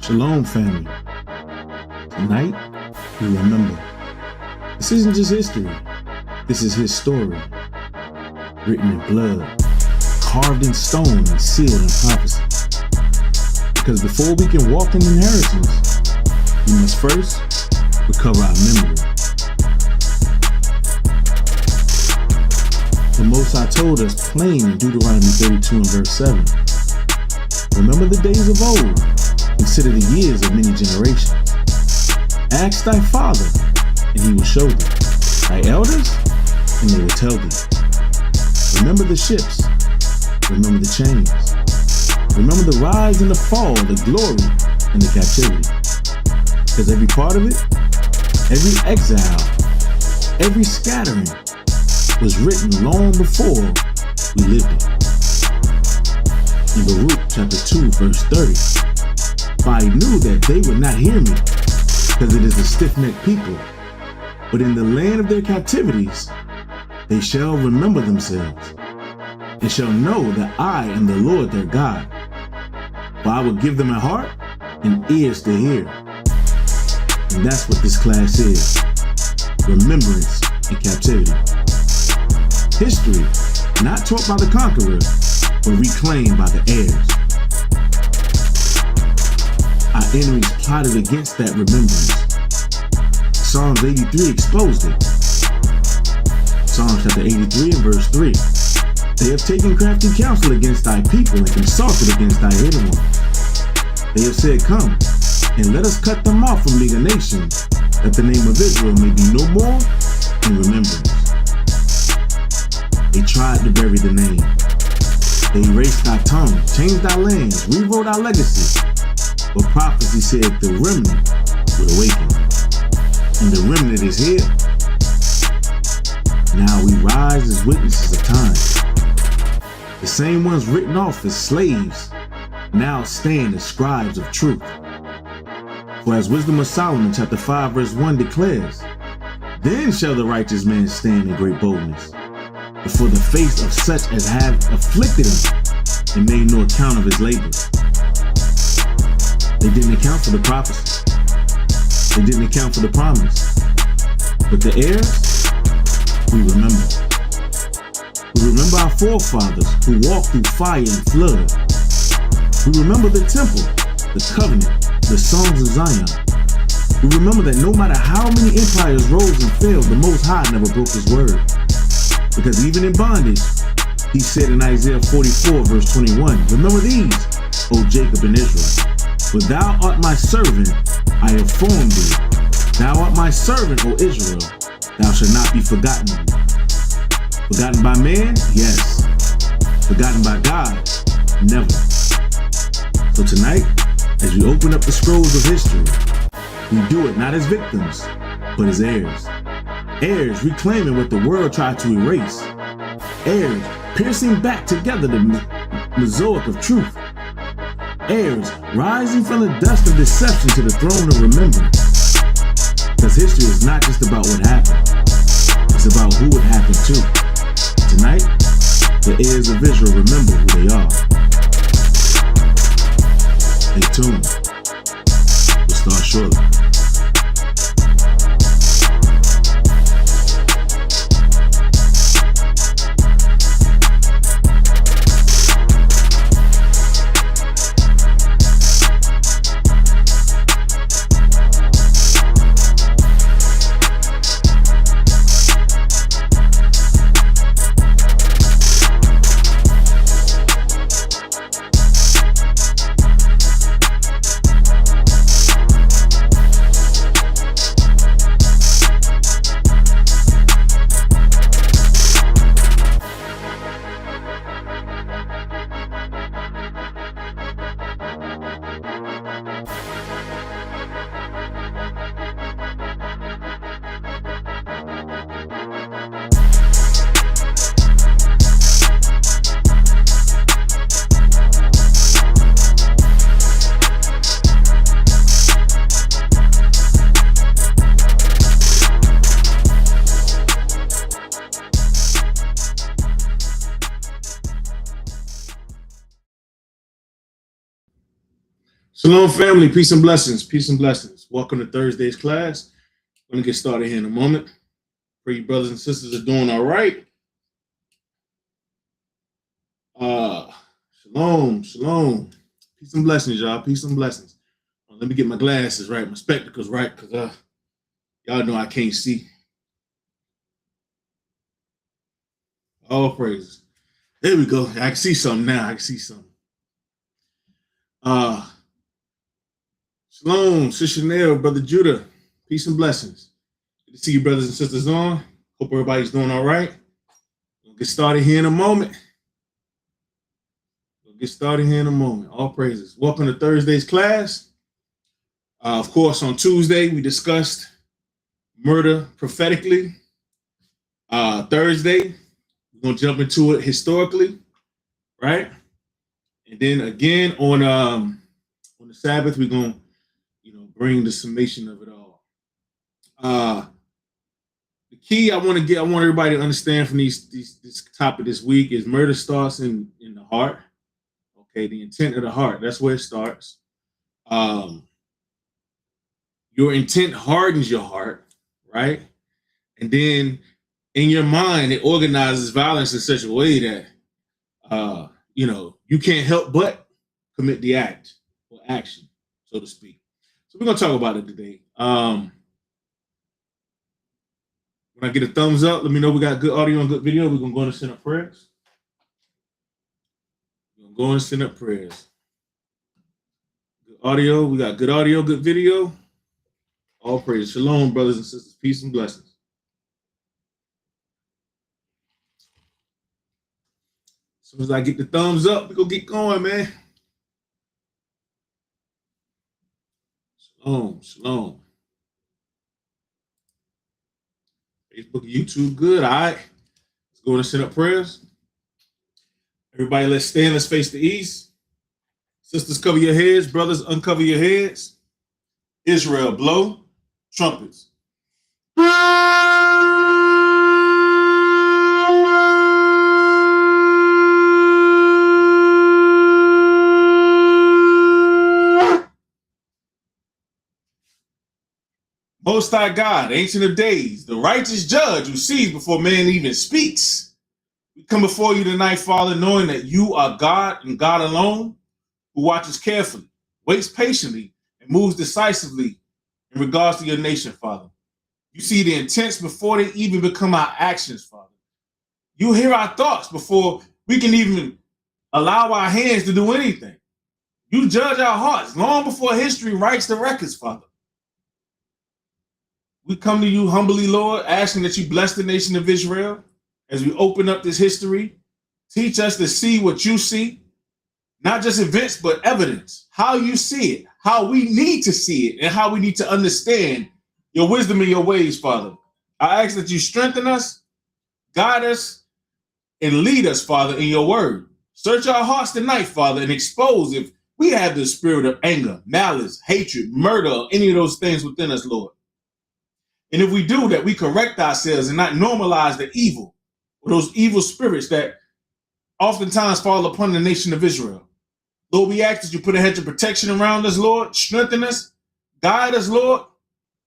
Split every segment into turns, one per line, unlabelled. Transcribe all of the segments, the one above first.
Shalom, family. Tonight, we remember. This isn't just history. This is his story. Written in blood, carved in stone, and sealed in prophecy. Because before we can walk in inheritance, we must first recover our memory. The Most High told us plain in Deuteronomy 32 and verse 7. Remember the days of old. Consider the years of many generations. Ask thy father, and he will show thee. Thy elders, and they will tell thee. Remember the ships. Remember the chains. Remember the rise and the fall, the glory and the captivity. Because every part of it, every exile, every scattering was written long before we lived it. In Baruch chapter 2 verse 30. For I knew that they would not hear me, because it is a stiff-necked people. But in the land of their captivities, they shall remember themselves, and shall know that I am the Lord their God. For I will give them a heart and ears to hear. And that's what this class is. Remembrance in captivity. History, not taught by the conqueror, but reclaimed by the heirs. Our enemies plotted against that remembrance. Psalms 83 exposed it. Psalms chapter 83 and verse 3. They have taken crafty counsel against thy people and consulted against thy hidden ones. They have said, come, and let us cut them off from being a nation, that the name of Israel may be no more in remembrance. They tried to bury the name. They erased our tongue, changed our lands, rewrote our legacy. But prophecy said the remnant would awaken. And the remnant is here. Now we rise as witnesses of time. The same ones written off as slaves now stand as scribes of truth. For as Wisdom of Solomon chapter 5 verse 1 declares, then shall the righteous man stand in great boldness before the face of such as have afflicted him and made no account of his labors. They didn't account for the prophecy. They didn't account for the promise. But the heirs, we remember. We remember our forefathers who walked through fire and flood. We remember the temple, the covenant, the songs of Zion. We remember that no matter how many empires rose and fell, the Most High never broke his word. Because even in bondage, he said in Isaiah 44 verse 21, remember these, O Jacob and Israel. For thou art my servant, I have formed thee. Thou art my servant, O Israel. Thou shalt not be forgotten. Forgotten by man? Yes. Forgotten by God? Never. So tonight, as we open up the scrolls of history, we do it not as victims, but as heirs. Heirs reclaiming what the world tried to erase. Heirs piercing back together the mosaic of truth. Heirs rising from the dust of deception to the throne of remembrance. Because history is not just about what happened, it's about who it happened to. Tonight, the heirs of Israel remember who they are. Stay tuned. We'll start shortly. Shalom, family. Peace and blessings. Peace and blessings. Welcome to Thursday's class. We're going to get started here in a moment. Pray you brothers and sisters are doing all right. Shalom, shalom. Peace and blessings, y'all. Peace and blessings. Let me get my glasses right, my spectacles right, because y'all know I can't see. All praises. There we go. I can see something now. I can see something. Shalom, Sister Chanel, Brother Judah. Peace and blessings. Good to see you, brothers and sisters on. Hope everybody's doing all right. We'll get started here in a moment. All praises. Welcome to Thursday's class. Of course, on Tuesday, we discussed murder prophetically. Thursday, we're going to jump into it historically, right? And then again on the Sabbath, we're going to bring the summation of it all. The key I want everybody to understand from this topic this week is murder starts in the heart. Okay, the intent of the heart. That's where it starts. Your intent hardens your heart, right? And then in your mind, it organizes violence in such a way that you can't help but commit the act or action, so to speak. So we're gonna talk about it today. When I get a thumbs up, let me know we got good audio and good video. We're gonna go and send up prayers. Good audio, we got good audio, good video. All praise. Shalom, brothers and sisters. Peace and blessings. As soon as I get the thumbs up, we're gonna get going, man. Shalom. Facebook, YouTube, good. All right. Let's go and send up prayers. Everybody, let's stand. Let's face the east. Sisters, cover your heads. Brothers, uncover your heads. Israel, blow trumpets. Most High God, Ancient of Days, the righteous judge who sees before man even speaks. We come before you tonight, Father, knowing that you are God and God alone, who watches carefully, waits patiently, and moves decisively in regards to your nation, Father. You see the intents before they even become our actions, Father. You hear our thoughts before we can even allow our hands to do anything. You judge our hearts long before history writes the records, Father. We come to you humbly, Lord, asking that you bless the nation of Israel as we open up this history. Teach us to see what you see, not just events, but evidence, how you see it, how we need to see it, and how we need to understand your wisdom and your ways, Father. I ask that you strengthen us, guide us, and lead us, Father, in your word. Search our hearts tonight, Father, and expose if we have the spirit of anger, malice, hatred, murder, or any of those things within us, Lord. And if we do that, we correct ourselves and not normalize the evil or those evil spirits that oftentimes fall upon the nation of Israel. Lord, we ask that you put a hedge of protection around us, Lord, strengthen us, guide us, Lord,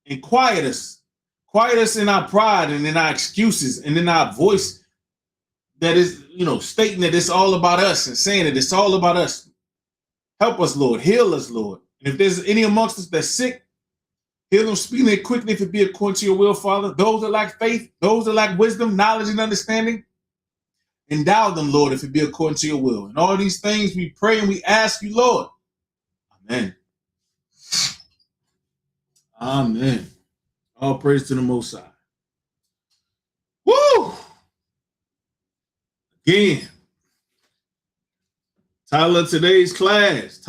and quiet us. Quiet us in our pride and in our excuses and in our voice that is, stating that it's all about us and saying that it's all about us. Help us, Lord. Heal us, Lord. And if there's any amongst us that's sick, heal them speedily and quickly if it be according to your will, Father. Those that lack faith, those that lack wisdom, knowledge, and understanding, endow them, Lord, if it be according to your will. And all these things we pray and we ask you, Lord. Amen. Amen. All praise to the Most High. Woo! Again, title of today's class.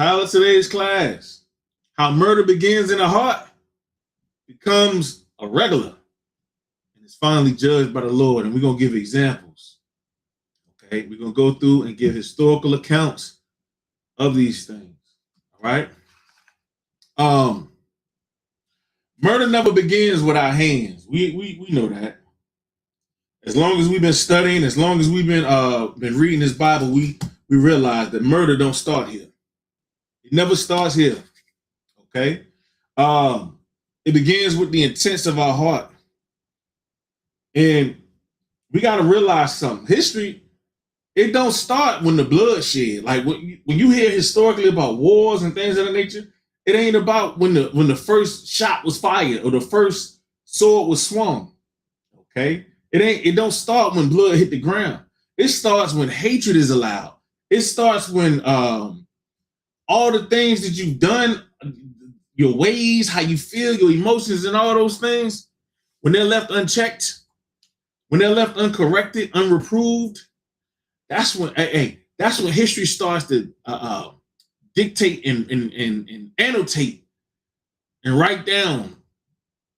How murder begins in the heart, becomes a regular, and is finally judged by the Lord. And we're going to give examples. Okay, we're going to go through and give historical accounts of these things. All right. Murder never begins with our hands. We know that. As long as we've been studying, as long as we've been reading this Bible, we realize that murder don't start here. It never starts here. Okay. It begins with the intents of our heart. And we got to realize something. History, it don't start when the blood shed. Like when you hear historically about wars and things of that nature, it ain't about when the first shot was fired or the first sword was swung. Okay. It don't start when blood hit the ground. It starts when hatred is allowed. It starts when all the things that you've done, your ways, how you feel, your emotions, and all those things, when they're left unchecked, when they're left uncorrected, unreproved, that's when history starts to dictate and annotate and write down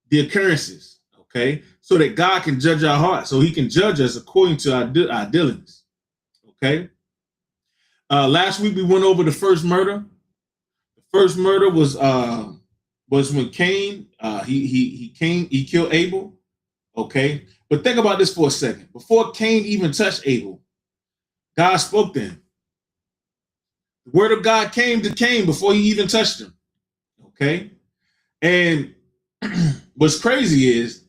the occurrences, okay? So that God can judge our hearts, so he can judge us according to our dealings, okay? Last week we went over the first murder. The first murder was when Cain he killed Abel, okay? But think about this for a second. Before Cain even touched Abel, God spoke to him. The word of God came to Cain before he even touched him, okay? And what's crazy is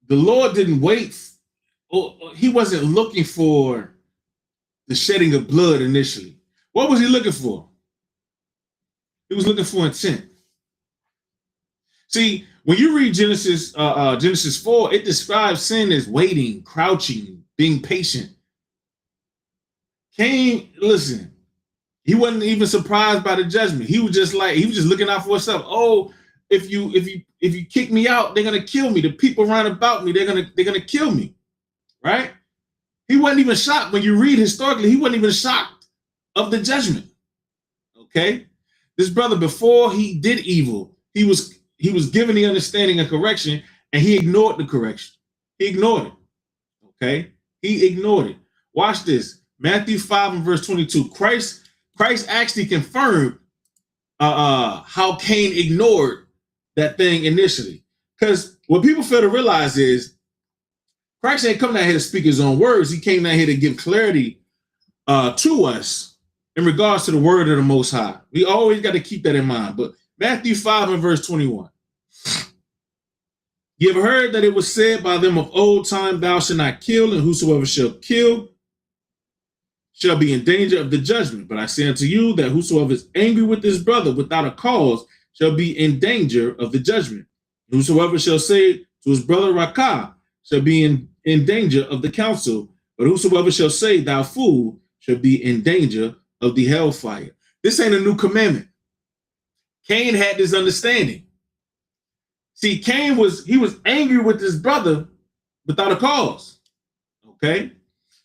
the Lord didn't wait. He wasn't looking for the shedding of blood initially. What was he looking for? He was looking for intent. See, when you read Genesis 4, it describes sin as waiting, crouching, being patient. Cain, listen, he wasn't even surprised by the judgment. He was just looking out for himself. Oh, if you kick me out, they're gonna kill me. The people around about me, they're gonna kill me, right? He wasn't even shocked. When you read historically, he wasn't even shocked of the judgment. Okay, this brother, before he did evil, he was given the understanding of correction, and he ignored the correction. He ignored it. Okay, he ignored it. Watch this. Matthew 5 and verse 22. Christ actually confirmed how Cain ignored that thing initially. Because what people fail to realize is Christ ain't come down here to speak his own words. He came down here to give clarity to us in regards to the word of the Most High. We always got to keep that in mind. But Matthew 5 and verse 21. You have heard that it was said by them of old time, thou shalt not kill, and whosoever shall kill shall be in danger of the judgment. But I say unto you that whosoever is angry with his brother without a cause shall be in danger of the judgment. Whosoever shall say to his brother Rakah shall be in danger of the council. But whosoever shall say thou fool shall be in danger of the hellfire. This ain't a new commandment. Cain had this understanding. See, Cain was angry with his brother without a cause. Okay?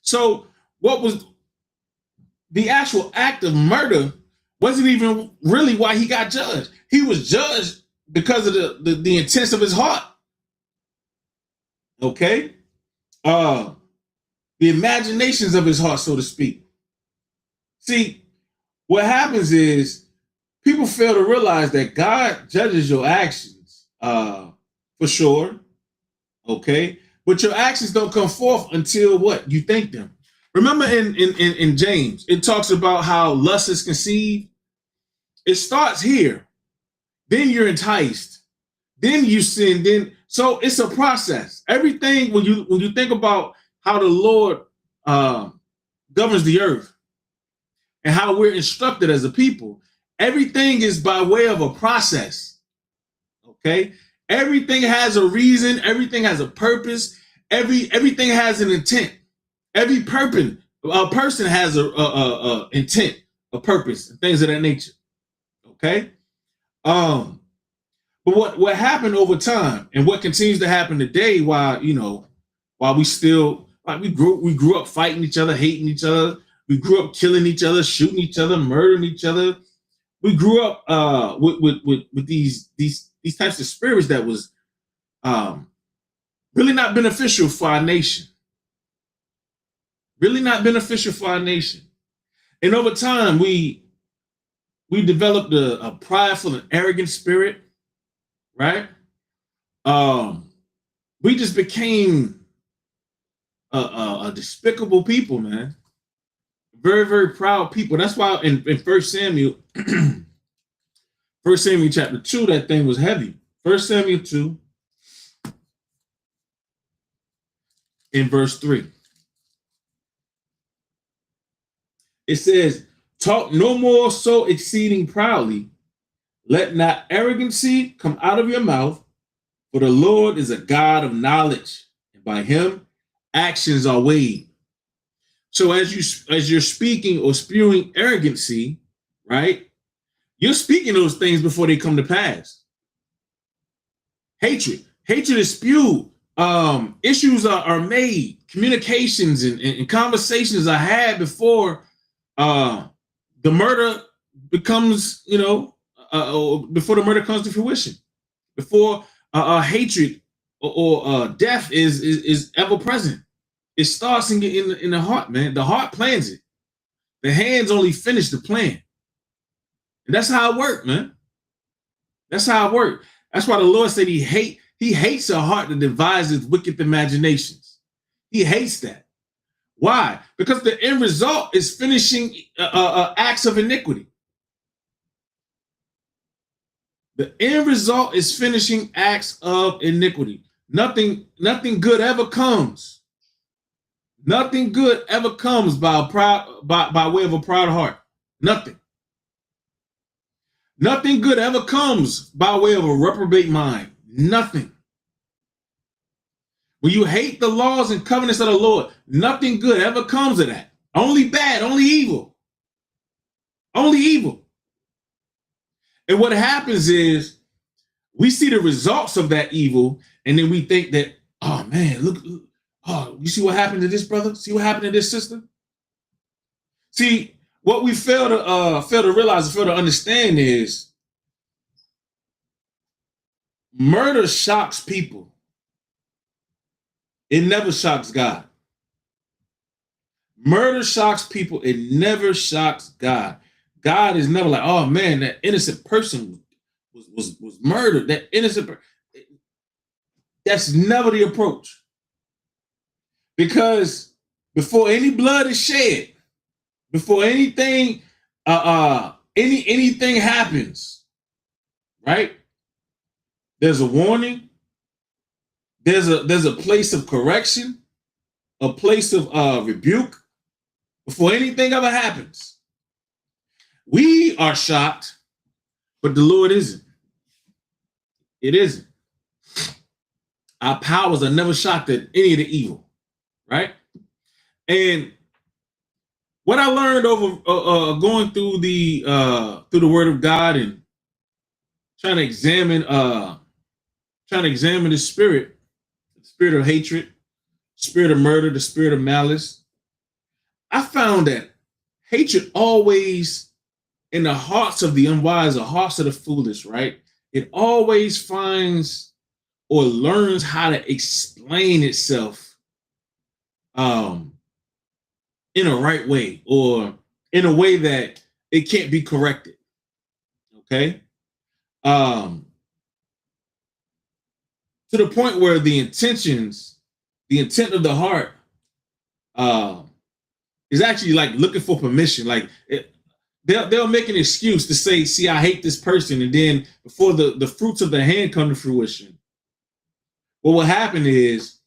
So what was the actual act of murder wasn't even really why he got judged. He was judged because of the intents of his heart. Okay? The imaginations of his heart, so to speak. See, what happens is people fail to realize that God judges your actions, for sure. Okay? But your actions don't come forth until what? You think them. Remember in James, it talks about how lust is conceived. It starts here. Then you're enticed. Then you sin. So it's a process. Everything, when you think about how the Lord governs the earth and how we're instructed as a people, everything is by way of a process. Okay? Everything has a reason. Everything has a purpose. Everything has an intent. Every person has a intent, a purpose, and things of that nature. Okay? But what happened over time and what continues to happen today while we still, like, we grew up fighting each other, hating each other. We grew up killing each other, shooting each other, murdering each other. We grew up with these types of spirits that was really not beneficial for our nation. Really not beneficial for our nation. And over time, we developed a prideful and arrogant spirit, right? We just became a despicable people, man. Very, very proud people. That's why in 1 Samuel, 1 Samuel chapter 2, that thing was heavy. 1 Samuel 2 in verse 3. It says, talk no more so exceeding proudly. Let not arrogancy come out of your mouth, for the Lord is a God of knowledge, and by him actions are weighed. So as you're speaking or spewing arrogancy, right? You're speaking those things before they come to pass. Hatred is spewed. Issues are made. Communications and conversations are had before the murder becomes, before the murder comes to fruition, before hatred or death is ever present. It starts in the heart, man. The heart plans it. The hands only finish the plan. And that's how it worked, man. That's how it worked. That's why the Lord said he hates a heart that devises wicked imaginations. He hates that. Why? Because the end result is finishing acts of iniquity. The end result is finishing acts of iniquity. Nothing good ever comes. Nothing good ever comes by way of a proud heart. Nothing. Nothing good ever comes by way of a reprobate mind. Nothing. When you hate the laws and covenants of the Lord, nothing good ever comes of that. Only bad, only evil. Only evil. And what happens is we see the results of that evil, and then we think that, oh man, look, oh, you see what happened to this brother? See what happened to this sister? See, what we fail to realize, fail to understand is murder shocks people. It never shocks God. Murder shocks people. It never shocks God. God is never like, oh man, that innocent person was murdered. That innocent person. That's never the approach. Because before any blood is shed, before anything anything happens, right? There's a warning. There's a place of correction, a place of rebuke before anything ever happens. We are shocked, but the Lord isn't. It isn't. Our powers are never shocked at any of the evil, right? And what I learned over going through the Word of God and trying to examine the spirit of hatred, spirit of murder, the spirit of malice, I found that hatred always in the hearts of the unwise, the hearts of the foolish, right? It always finds or learns how to explain itself in a right way, or in a way that it can't be corrected. Okay? To the point where the intent of the heart is actually like looking for permission. Like they'll make an excuse to say, see, I hate this person. And then before the fruits of the hand come to fruition, what will happen is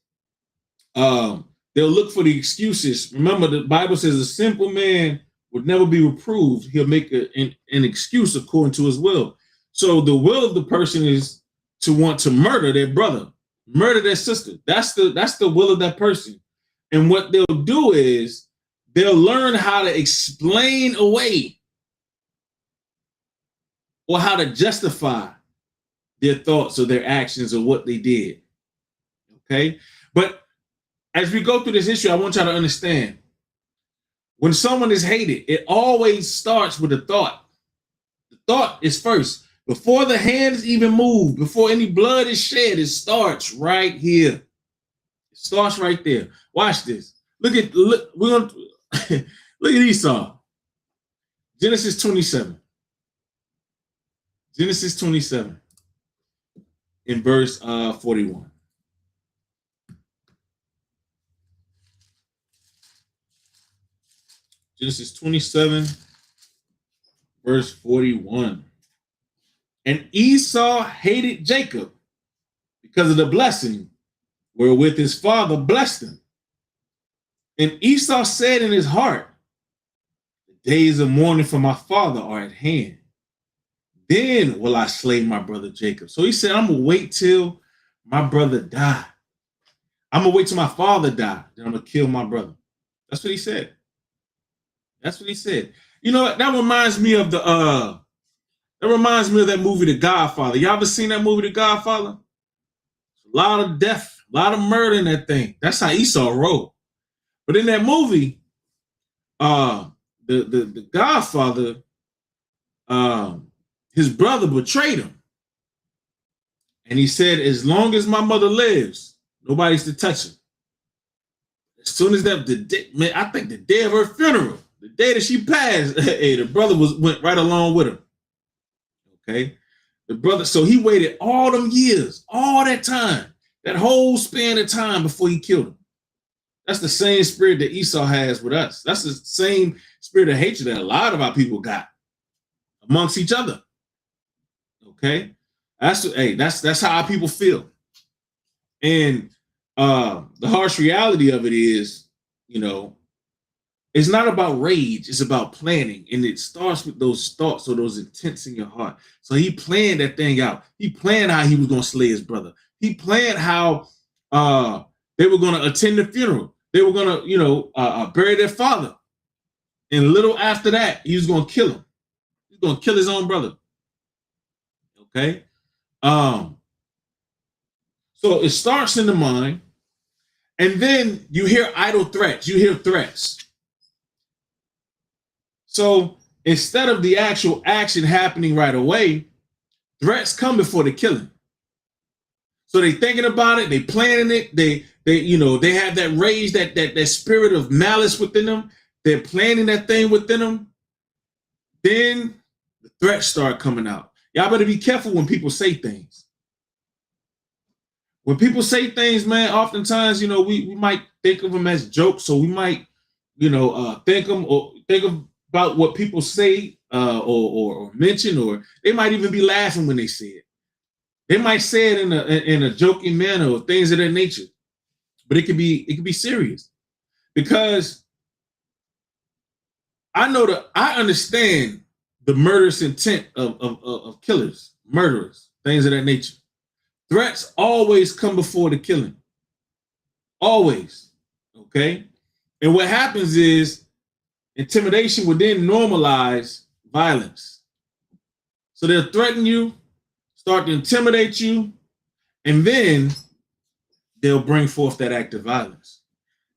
they'll look for the excuses. Remember, the Bible says a simple man would never be reproved. He'll make an excuse according to his will. So the will of the person is to want to murder their brother, murder their sister. That's the will of that person. And what they'll do is they'll learn how to explain away or how to justify their thoughts or their actions or what they did. Okay? But as we go through this issue, I want y'all to understand, when someone is hated, it always starts with a thought. The thought is first. Before the hands even move, before any blood is shed, it starts right here. It starts right there. Watch this. Look at Esau. Genesis 27. Genesis 27 in verse 41. Genesis 27, verse 41. And Esau hated Jacob because of the blessing wherewith his father blessed him. And Esau said in his heart, the days of mourning for my father are at hand. Then will I slay my brother Jacob. So he said, I'm going to wait till my brother die. I'm going to wait till my father die. Then I'm going to kill my brother. That's what he said. That's what he said. You know what? That reminds me of that movie, The Godfather. Y'all ever seen that movie, The Godfather? A lot of death, a lot of murder in that thing. That's how Esau rolled. But in that movie, the Godfather, his brother betrayed him. And he said, as long as my mother lives, nobody's to touch her. As soon as I think the day of her funeral, the day that she passed, hey, the brother went right along with her. Okay. The brother, so he waited all them years, all that time, that whole span of time before he killed him. That's the same spirit that Esau has with us. That's the same spirit of hatred that a lot of our people got amongst each other. Okay. That's how our people feel. And the harsh reality of it is, it's not about rage, it's about planning. And it starts with those thoughts or those intents in your heart. So he planned that thing out. He planned how he was going to slay his brother. He planned how they were going to attend the funeral. They were going to, bury their father. And a little after that, he was going to kill him. He's going to kill his own brother. Okay. So it starts in the mind. And then you hear idle threats. You hear threats. So instead of the actual action happening right away, threats come before the killing. So they thinking about it, they planning it, they have that rage, that spirit of malice within them. They're planning that thing within them. Then the threats start coming out. Y'all better be careful when people say things. When people say things, man, oftentimes, we might think of them as jokes, so we might, think about what people say or mention, or they might even be laughing when they say it. They might say it in a joking manner or things of that nature, but it could be serious, because I understand the murderous intent of killers, murderers, things of that nature. Threats always come before the killing. Always. Okay? And what happens is intimidation will then normalize violence. So they'll threaten you, start to intimidate you, and then they'll bring forth that act of violence.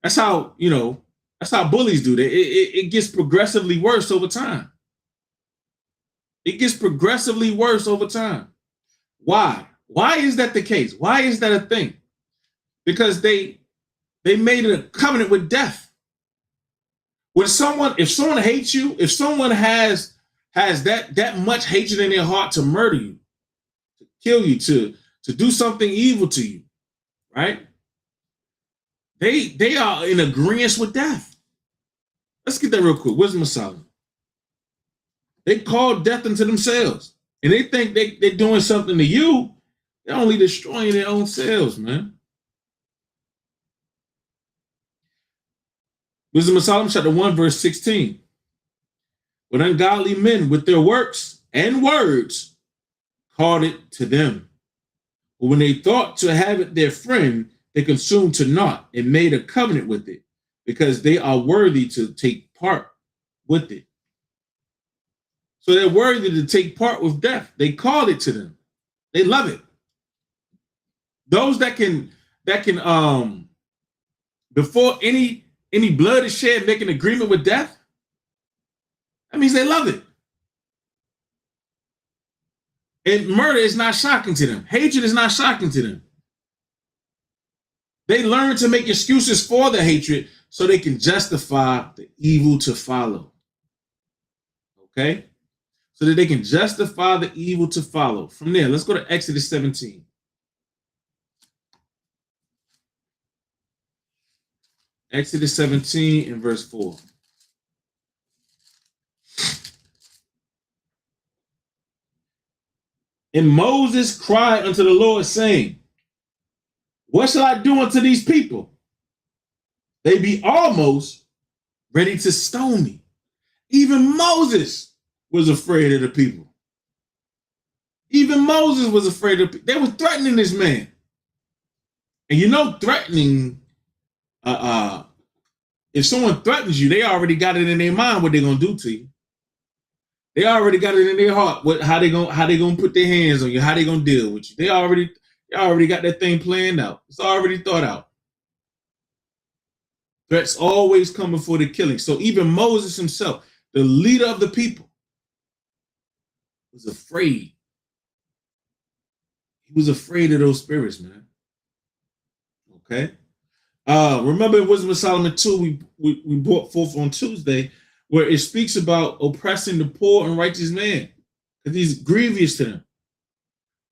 That's how bullies do that. It gets progressively worse over time. It gets progressively worse over time. Why? Why is that the case? Why is that a thing? Because they made a covenant with death. If someone hates you, if someone has that much hatred in their heart to murder you, to kill you, to do something evil to you, right? They are in agreement with death. Let's get that real quick. Wisdom of Solomon. They call death unto themselves, and they think they're doing something to you. They're only destroying their own selves, man. Wisdom of Solomon, chapter 1, verse 16. But ungodly men with their works and words called it to them. But when they thought to have it their friend, they consumed to naught and made a covenant with it, because they are worthy to take part with it. So they're worthy to take part with death. They called it to them. They love it. Those that can before any blood is shed, make an agreement with death, that means they love it. And murder is not shocking to them. Hatred is not shocking to them. They learn to make excuses for the hatred so they can justify the evil to follow. Okay? So that they can justify the evil to follow. From there, let's go to Exodus 17. Exodus 17 and verse 4. And Moses cried unto the Lord, saying, what shall I do unto these people? They be almost ready to stone me. Even Moses was afraid of the people. Even Moses was afraid of people. They were threatening this man. And you know, threatening, if someone threatens you, they already got it in their mind what they're gonna do to you. They already got it in their heart how they gonna put their hands on you, how they gonna deal with you. They already got that thing planned out. It's already thought out. Threats always come before the killing. So even Moses himself, the leader of the people, was afraid. He was afraid of those spirits, man. Okay. Remember in Wisdom of Solomon 2, we brought forth on Tuesday, where it speaks about oppressing the poor and righteous man, because he's grievous to them.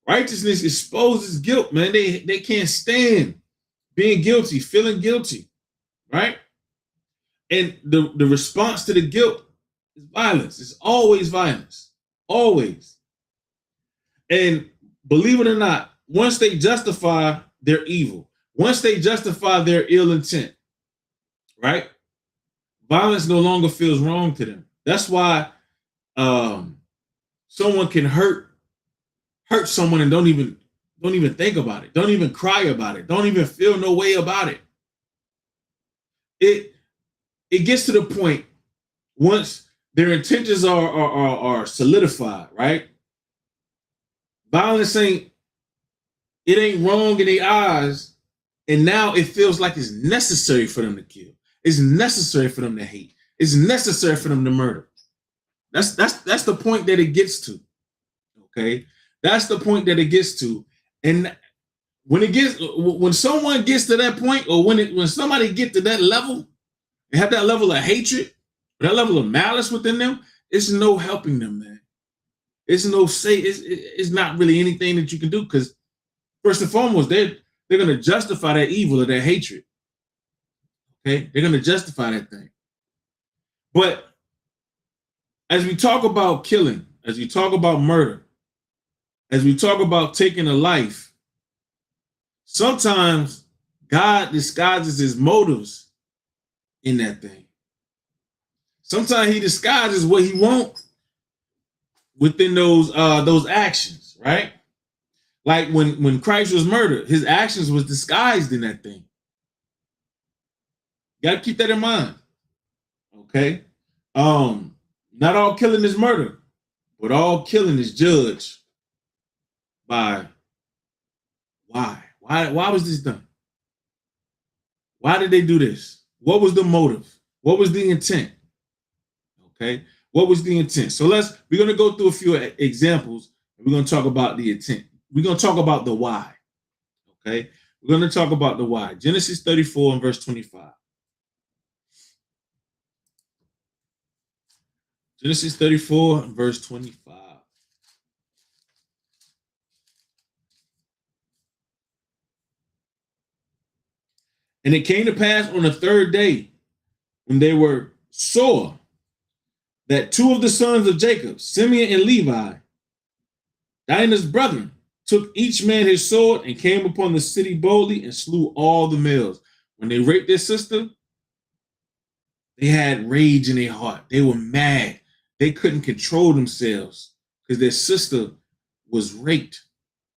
Righteousness exposes guilt, man. They can't stand being guilty, feeling guilty, right? And the response to the guilt is violence. It's always violence, always. And believe it or not, once they justify their evil, once they justify their ill intent, right? Violence no longer feels wrong to them. That's why someone can hurt someone and don't even think about it, don't even cry about it, don't even feel no way about it. It gets to the point once their intentions are solidified, right? Violence ain't wrong in their eyes, and now it feels like it's necessary for them to kill. It's necessary for them to hate. It's necessary for them to murder. That's the point that it gets to. Okay, that's the point that it gets to, and when someone gets to that point, or when somebody get to that level and have that level of hatred, that level of malice within them, it's no helping them, man. It's not really anything that you can do, because first and foremost, they're going to justify that evil or that hatred. Okay, they're going to justify that thing. But as we talk about killing, as we talk about murder, as we talk about taking a life, sometimes God disguises his motives in that thing. Sometimes he disguises what he wants within those actions, right? Like when Christ was murdered, his actions was disguised in that thing. You got to keep that in mind. Okay? Not all killing is murder, but all killing is judged by why. Why was this done? Why did they do this? What was the motive? What was the intent? Okay? What was the intent? So we're going to go through a few examples, and we're going to talk about the intent. We're going to talk about the why. Okay? We're going to talk about the why. Genesis 34 and verse 25. Genesis 34 and verse 25. And it came to pass on the third day, when they were sore, that two of the sons of Jacob, Simeon and Levi, Dinah's brethren, took each man his sword and came upon the city boldly and slew all the males. When they raped their sister, they had rage in their heart. They were mad. They couldn't control themselves because their sister was raped.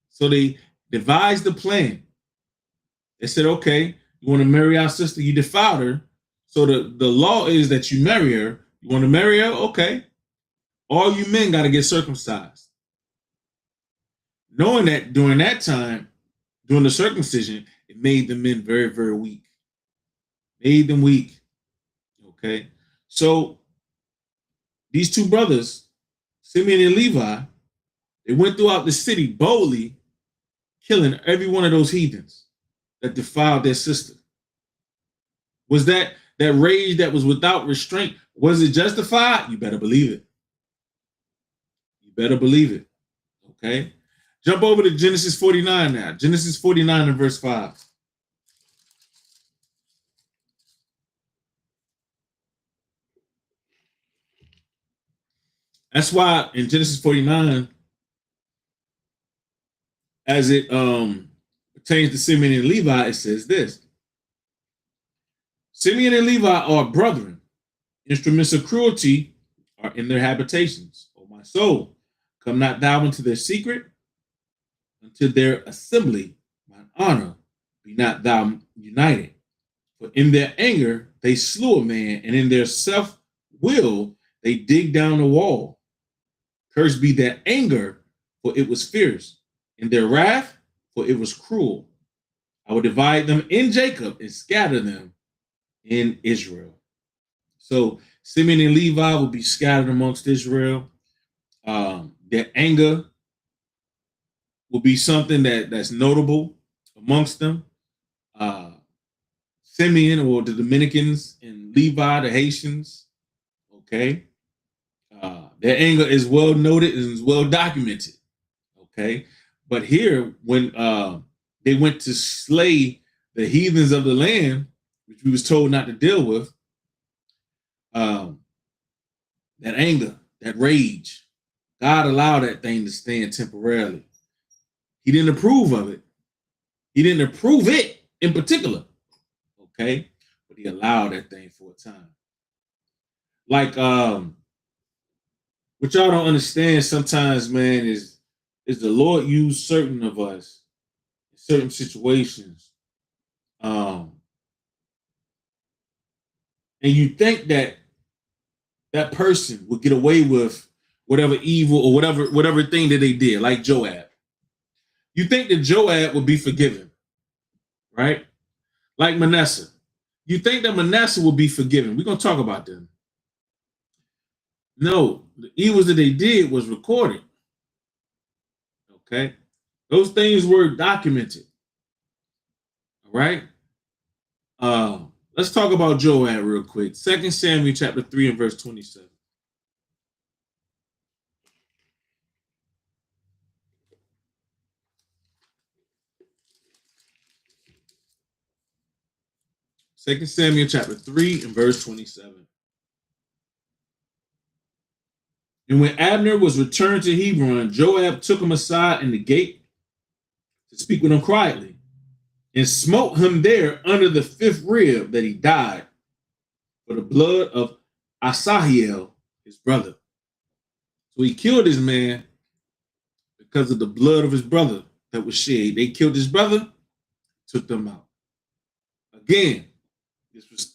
So they devised a plan. They said, okay, you want to marry our sister? You defiled her. So the law is that you marry her. You want to marry her? Okay. All you men got to get circumcised. Knowing that during that time, during the circumcision, it made the men very, very weak. Made them weak. Okay. So these two brothers, Simeon and Levi, they went throughout the city boldly, killing every one of those heathens that defiled their sister. Was that rage that was without restraint? Was it justified? You better believe it. You better believe it. Okay. Jump over to Genesis 49 now. Genesis 49 and verse 5. That's why in Genesis 49, as it pertains to Simeon and Levi, it says this: Simeon and Levi are brethren. Instruments of cruelty are in their habitations. O my soul, come not thou into their secret, unto their assembly, mine honor, be not thou united. For in their anger they slew a man, and in their self-will they dig down a wall. Cursed be their anger, for it was fierce, and their wrath, for it was cruel. I will divide them in Jacob and scatter them in Israel. So Simeon and Levi will be scattered amongst Israel. Their anger will be something that's notable amongst them. Simeon, or the Dominicans, and Levi, the Haitians, okay? Their anger is well noted and is well documented, okay? But here, when they went to slay the heathens of the land, which we was told not to deal with, that anger, that rage, God allowed that thing to stand temporarily. He didn't approve of it. He didn't approve it in particular, okay? But he allowed that thing for a time. Like, what y'all don't understand sometimes, man, is the Lord used certain of us in certain situations. And you think that that person would get away with whatever evil or whatever thing that they did, like Joab. You think that Joab would be forgiven, right? Like Manasseh. You think that Manasseh will be forgiven. We're going to talk about them. No, the evils that they did was recorded. Okay? Those things were documented. All right? Let's talk about Joab real quick. 2 Samuel chapter 3 and verse 27. Second Samuel chapter 3 and verse 27. And when Abner was returned to Hebron, Joab took him aside in the gate to speak with him quietly, and smote him there under the fifth rib, that he died for the blood of Asahel, his brother. So he killed his man because of the blood of his brother that was shed. They killed his brother, took them out. Again,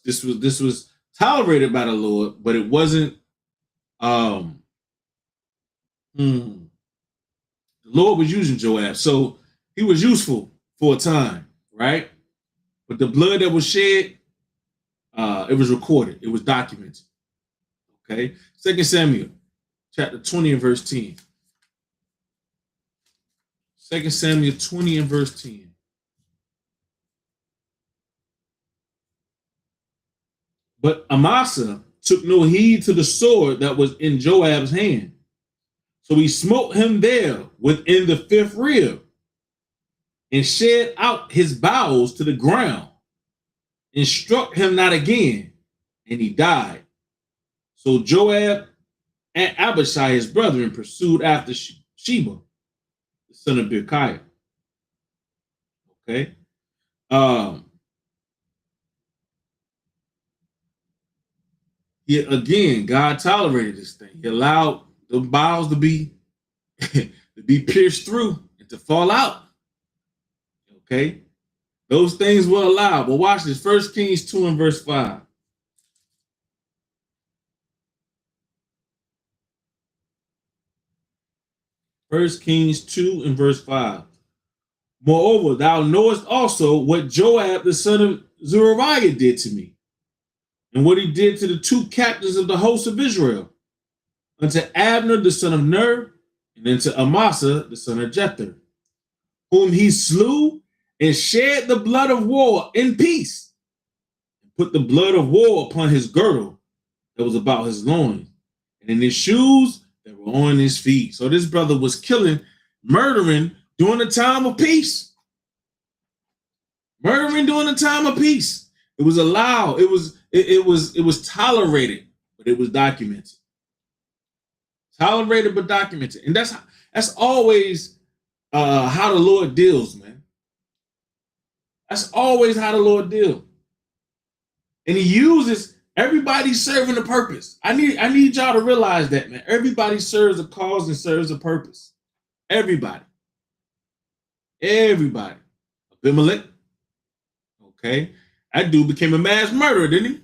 this was tolerated by the Lord, but it wasn't. The Lord was using Joab, so he was useful for a time, right? But the blood that was shed, it was recorded, it was documented. Okay, 2 Samuel chapter 20 and verse 10. 2 Samuel 20 and verse 10. But Amasa took no heed to the sword that was in Joab's hand. So he smote him there within the fifth rib, and shed out his bowels to the ground, and struck him not again, and he died. So Joab and Abishai, his brethren, pursued after Sheba, the son of Berechiah. Okay. Again, God tolerated this thing. He allowed the bowels to be pierced through and to fall out. Okay, those things were allowed. But watch this: 1 Kings 2 and verse 5. 1 Kings 2 and verse 5. Moreover, thou knowest also what Joab the son of Zeruiah did to me, and what he did to the two captains of the host of Israel, unto Abner the son of Ner, and unto Amasa the son of Jether, whom he slew and shed the blood of war in peace, and put the blood of war upon his girdle that was about his loins, and in his shoes that were on his feet. So this brother was killing, murdering during the time of peace. Murdering during the time of peace. It was allowed. It was tolerated, but it was documented. Tolerated but documented. And that's always how the Lord deals, man. That's always how the Lord deals. And he uses everybody serving a purpose. I need y'all to realize that, man. Everybody serves a cause and serves a purpose. Everybody. Abimelech. Okay. That dude became a mass murderer, didn't he?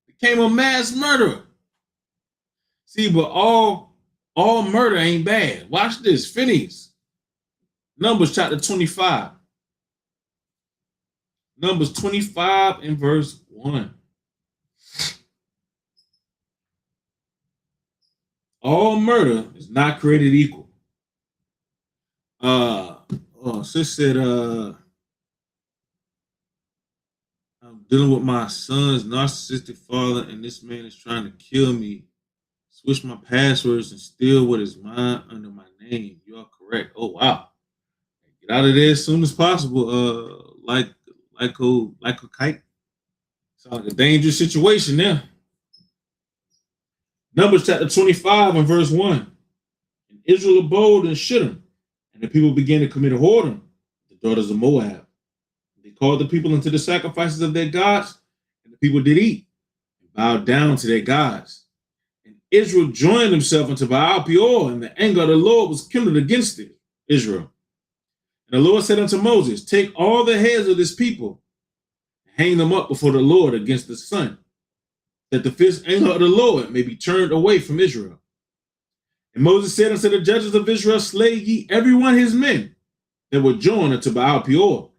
Became a mass murderer. See, but all murder ain't bad. Watch this. Phineas. Numbers chapter 25. Numbers 25 and verse 1. All murder is not created equal. Sis said, I'm dealing with my son's narcissistic father, and this man is trying to kill me. Switch my passwords and steal what is mine under my name. You are correct. Oh wow. Get out of there as soon as possible. Like a kite. Sounds like a dangerous situation there. Numbers chapter 25 and verse 1. And Israel abode in Shittim, and the people began to commit whoredom, the daughters of Moab. They called the people into the sacrifices of their gods, and the people did eat and bowed down to their gods. And Israel joined himself unto Baal Peor, and the anger of the Lord was kindled against Israel. And the Lord said unto Moses, take all the heads of this people, and hang them up before the Lord against the sun, that the fierce anger of the Lord may be turned away from Israel. And Moses said unto the judges of Israel, slay ye every one his men that were joined unto Baal Peor.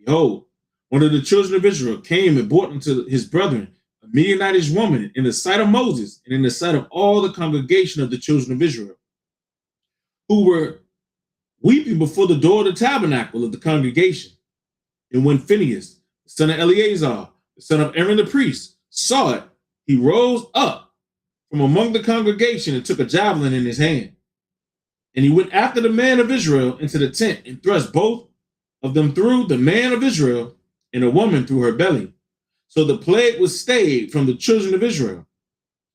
Behold, one of the children of Israel came and brought unto his brethren a Midianitish woman in the sight of Moses and in the sight of all the congregation of the children of Israel, who were weeping before the door of the tabernacle of the congregation. And when Phinehas, the son of Eleazar, the son of Aaron the priest, saw it, he rose up from among the congregation and took a javelin in his hand. And he went after the man of Israel into the tent and thrust both of them through, the man of Israel and a woman through her belly. So the plague was stayed from the children of Israel.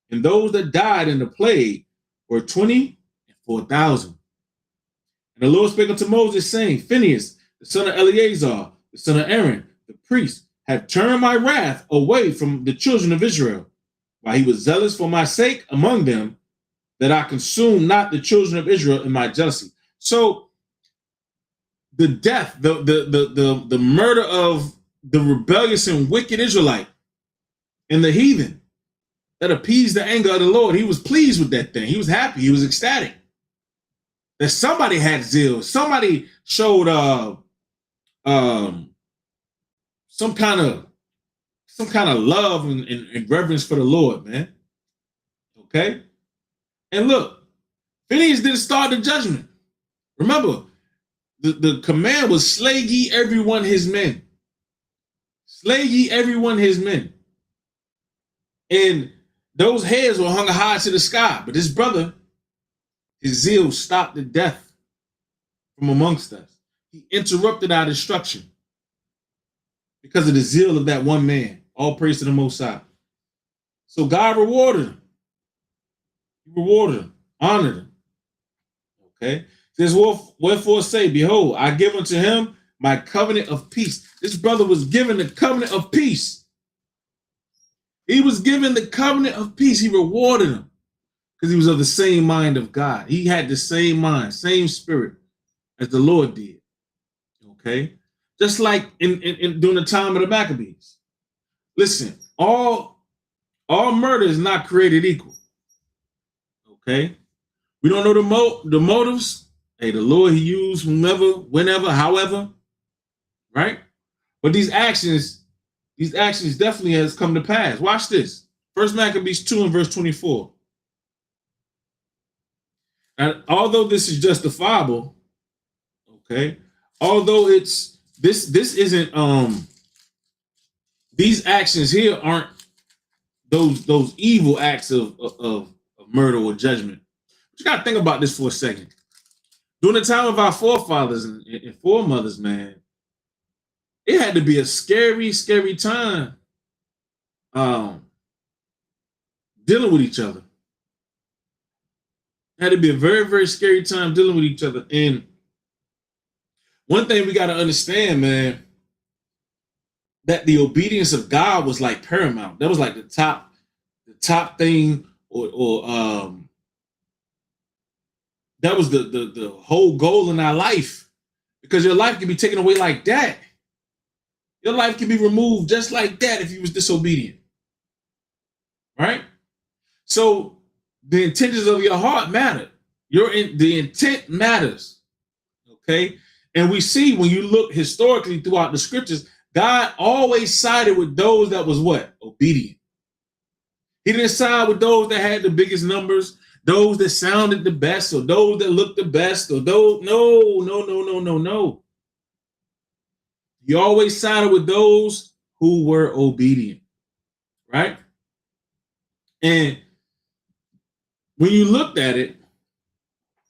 And those that died in the plague were 24,000. And the Lord spake unto Moses, saying, Phinehas, the son of Eleazar, the son of Aaron, the priest, have turned my wrath away from the children of Israel, while he was zealous for my sake among them, that I consume not the children of Israel in my jealousy. So the death, the murder of the rebellious and wicked Israelite and the heathen that appeased the anger of the Lord, he was pleased with that thing. He was happy. He was ecstatic that somebody had zeal. Somebody showed some kind of love and reverence for the Lord, man. Okay? And look, Phinehas didn't start the judgment. Remember, the command was slay ye every one his men. Slay ye every one his men. And those heads were hung high to the sky. But this brother, his zeal stopped the death from amongst us. He interrupted our destruction because of the zeal of that one man. All praise to the Most High. So God rewarded him. He rewarded him, honored him. Okay? It says, wherefore say, behold, I give unto him my covenant of peace. This brother was given the covenant of peace. He was given the covenant of peace. He rewarded him because he was of the same mind of God. He had the same mind, same spirit as the Lord did. Okay? Just like in during the time of the Maccabees. Listen, all murder is not created equal. Okay? We don't know the motives. Hey, the Lord, he used whomever, whenever, however, right? But these actions definitely has come to pass. Watch this. 1 Maccabees 2 and verse 24. And although this is justifiable, okay, although it's this isn't these actions here aren't those evil acts of murder or judgment. But you gotta think about this for a second. During the time of our forefathers and foremothers, man, it had to be a scary, scary time dealing with each other. Had to be a very, very scary time dealing with each other. And one thing we got to understand, man, that the obedience of God was like paramount. That was like the top thing, or that was the whole goal in our life. Because your life can be taken away like that. Your life can be removed just like that if you was disobedient. Right? So the intentions of your heart matter. The intent matters. Okay? And we see when you look historically throughout the scriptures, God always sided with those that was what? Obedient. He didn't side with those that had the biggest numbers, those that sounded the best, or those that looked the best, or those. No. He always sided with those who were obedient. Right? And when you looked at it,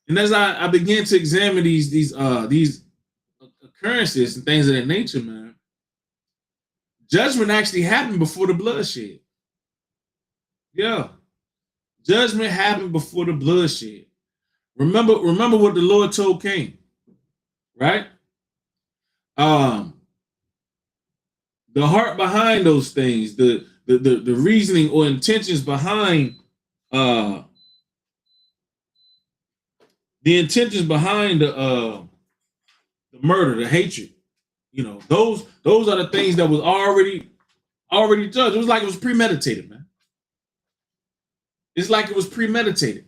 and as I began to examine these occurrences and things of that nature, man, judgment actually happened before the bloodshed. Yeah. Judgment happened before the bloodshed. Remember what the Lord told Cain, right? The heart behind those things, the reasoning or intentions behind the murder, the hatred, those are the things that was already judged. It was like it was premeditated, man. It's like it was premeditated.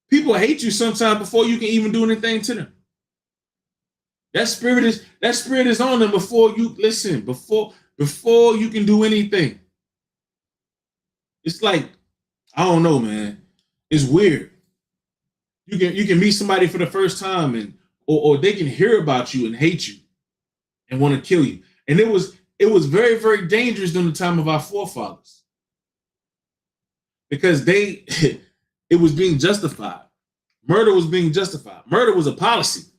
People hate you sometimes before you can even do anything to them. That spirit is on them before you listen, before you can do anything. It's like, I don't know, man. It's weird. You can meet somebody for the first time or they can hear about you and hate you and want to kill you. And it was very, very dangerous during the time of our forefathers. Because it was being justified. Murder was being justified. Murder was a policy.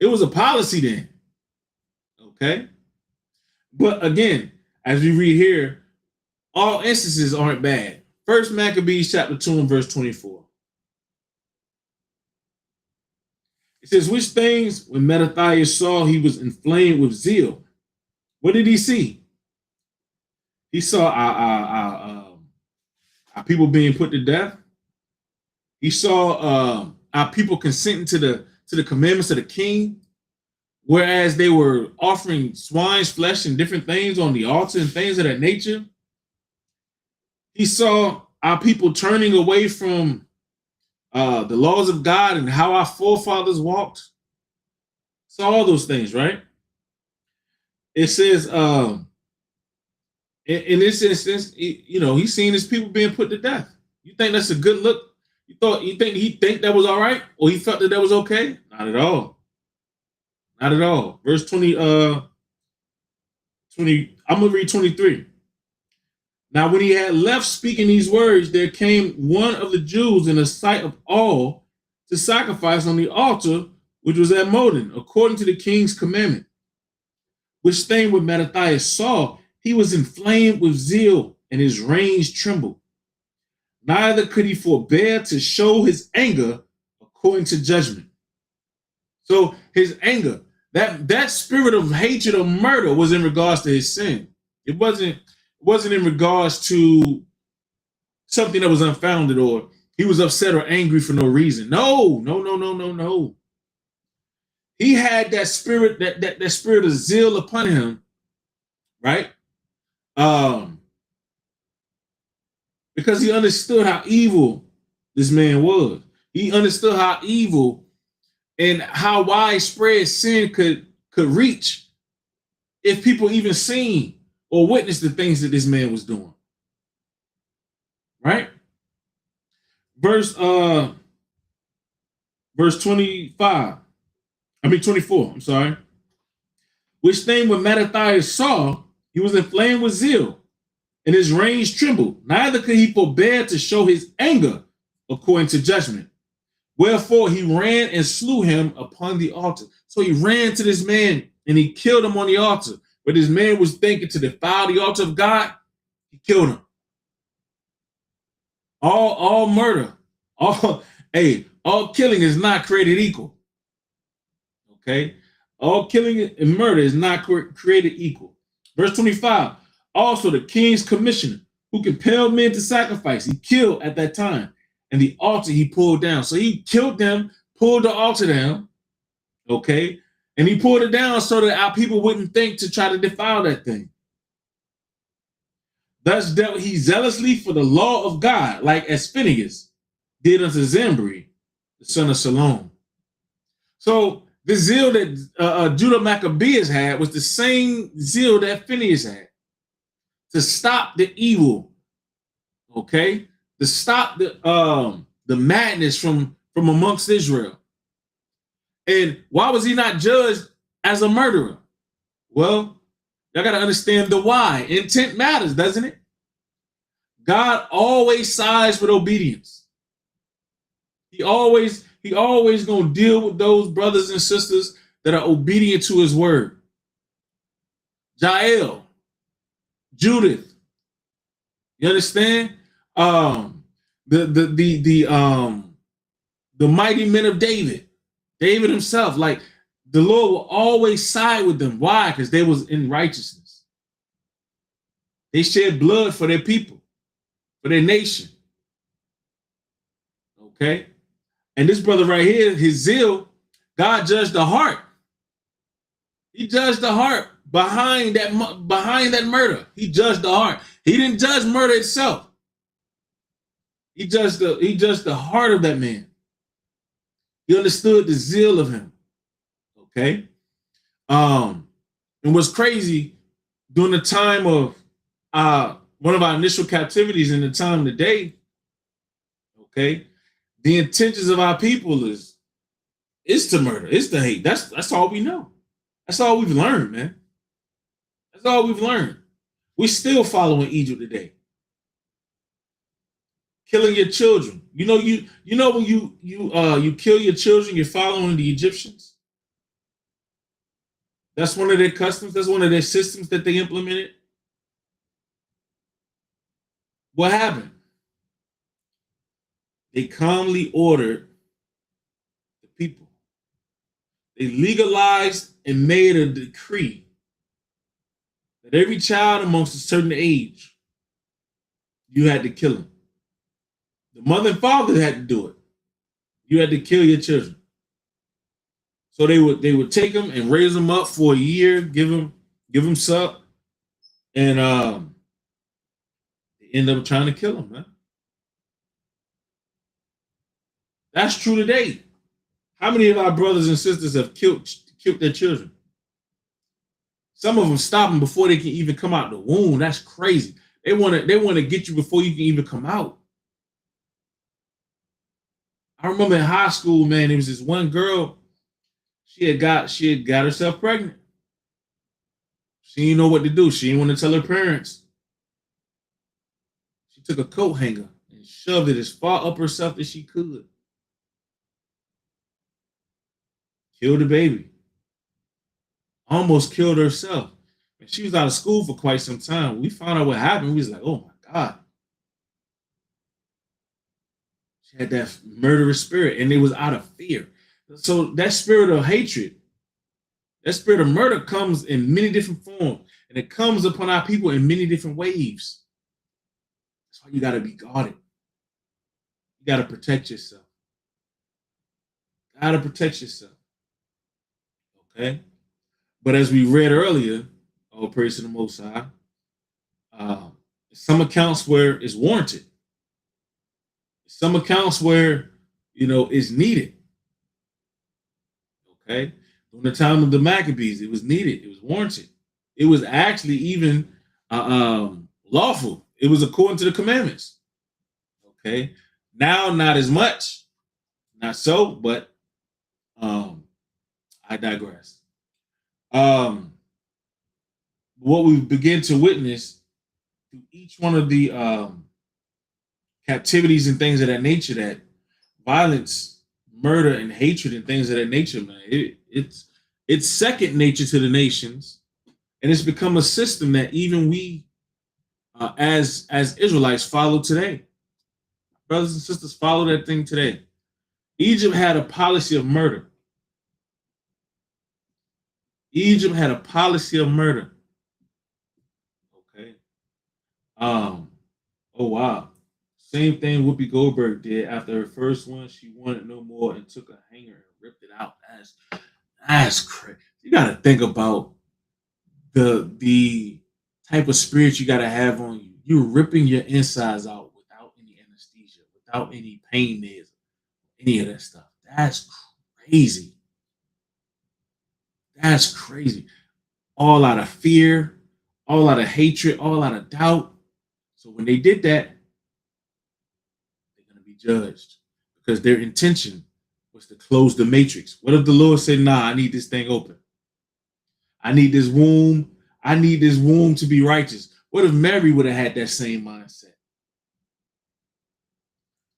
It was a policy then. Okay? But again, as we read here, all instances aren't bad. First Maccabees chapter 2 and verse 24. It says, which things when Mattathias saw he was inflamed with zeal? What did he see? He saw our people being put to death. He saw our people consenting to the commandments of the king, whereas they were offering swine's flesh and different things on the altar and things of that nature. He saw our people turning away from the laws of God and how our forefathers walked. Saw all those things, right? It says, in this instance, he's seen his people being put to death. You think that's a good look? You think he that was all right? Or he felt that was okay? Not at all. Not at all. Verse 20, I'm going to read 23. Now, when he had left speaking these words, there came one of the Jews in the sight of all to sacrifice on the altar, which was at Modin, according to the king's commandment. Which thing when Mattathias saw, he was inflamed with zeal, and his reins trembled. Neither could he forbear to show his anger according to judgment. So his anger, that spirit of hatred or murder was in regards to his sin. It wasn't in regards to something that was unfounded or he was upset or angry for no reason. No. He had that spirit, that spirit of zeal upon him, right? Because he understood how evil this man was. He understood how evil and how widespread sin could reach if people even seen or witnessed the things that this man was doing. Right? Verse 24. I'm sorry. Which thing when Mattathias saw, he was inflamed with zeal, and his reins trembled. Neither could he forbear to show his anger according to judgment. Wherefore he ran and slew him upon the altar. So he ran to this man and he killed him on the altar. But this man was thinking to defile the altar of God, he killed him. All murder All all killing is not created equal. Okay, all killing and murder is not created equal. Verse 25. Also, the king's commissioner who compelled men to sacrifice, he killed at that time, and the altar he pulled down. So he killed them, pulled the altar down. Okay, and he pulled it down so that our people wouldn't think to try to defile that thing. Thus dealt he zealously for the law of God, like as Phinehas did unto Zimri, the son of Salom. So the zeal that Judah Maccabeus had was the same zeal that Phinehas had to stop the evil, okay? To stop the madness from amongst Israel. And why was he not judged as a murderer? Well, y'all got to understand the why. Intent matters, doesn't it? God always sides with obedience. He always gonna deal with those brothers and sisters that are obedient to his word. Jael, Judith, you understand? The mighty men of David himself, like the Lord will always side with them. Why? Because they was in righteousness. They shed blood for their people, for their nation. Okay. And this brother right here, his zeal, God judged the heart. He judged the heart behind that murder. He judged the heart. He didn't judge murder itself. He judged the heart of that man. He understood the zeal of him. Okay. And what's crazy, during the time of one of our initial captivities in the time today, okay, the intentions of our people is to murder, is to hate. That's all we know. That's all we've learned, man. That's all we've learned. We're still following Egypt today. Killing your children. You know when you kill your children, you're following the Egyptians. That's one of their customs. That's one of their systems that they implemented. What happened? They calmly ordered the people. They legalized and made a decree that every child amongst a certain age, you had to kill him. The mother and father had to do it. You had to kill your children. So they would take them and raise them up for a year, give them suck, and they end up trying to kill them, man. That's true today. How many of our brothers and sisters have killed their children? Some of them stop them before they can even come out the womb. That's crazy. They want to get you before you can even come out. I remember in high school, man, there was this one girl. She had got herself pregnant. She didn't know what to do. She didn't want to tell her parents. She took a coat hanger and shoved it as far up herself as she could. Killed the baby. Almost killed herself. And she was out of school for quite some time. We found out what happened. We was like, oh my God. She had that murderous spirit, and it was out of fear. So that spirit of hatred, that spirit of murder comes in many different forms, and it comes upon our people in many different ways. That's why you got to be guarded. You got to protect yourself. Got to protect yourself. Okay? But as we read earlier, all praise to the Most High, some accounts where it's warranted. Some accounts where, it's needed. Okay? During the time of the Maccabees, it was needed. It was warranted. It was actually even lawful. It was according to the commandments. Okay? Now, not as much. Not so, but I digress. What we begin to witness through each one of the captivities and things of that nature, that violence, murder, and hatred and things of that nature, man, it's second nature to the nations, and it's become a system that even we, as Israelites, follow today. Brothers and sisters, follow that thing today. Egypt had a policy of murder. Egypt had a policy of murder. Okay. Oh wow. Same thing Whoopi Goldberg did after her first one. She wanted no more and took a hanger and ripped it out. That's crazy. You gotta think about the type of spirit you gotta have on you. You're ripping your insides out without any anesthesia, without any pain meds, any of that stuff. That's crazy. That's crazy. All out of fear, all out of hatred, all out of doubt. So when they did that, they're going to be judged because their intention was to close the matrix. What if the Lord said, nah, I need this thing open? I need this womb. I need this womb to be righteous. What if Mary would have had that same mindset?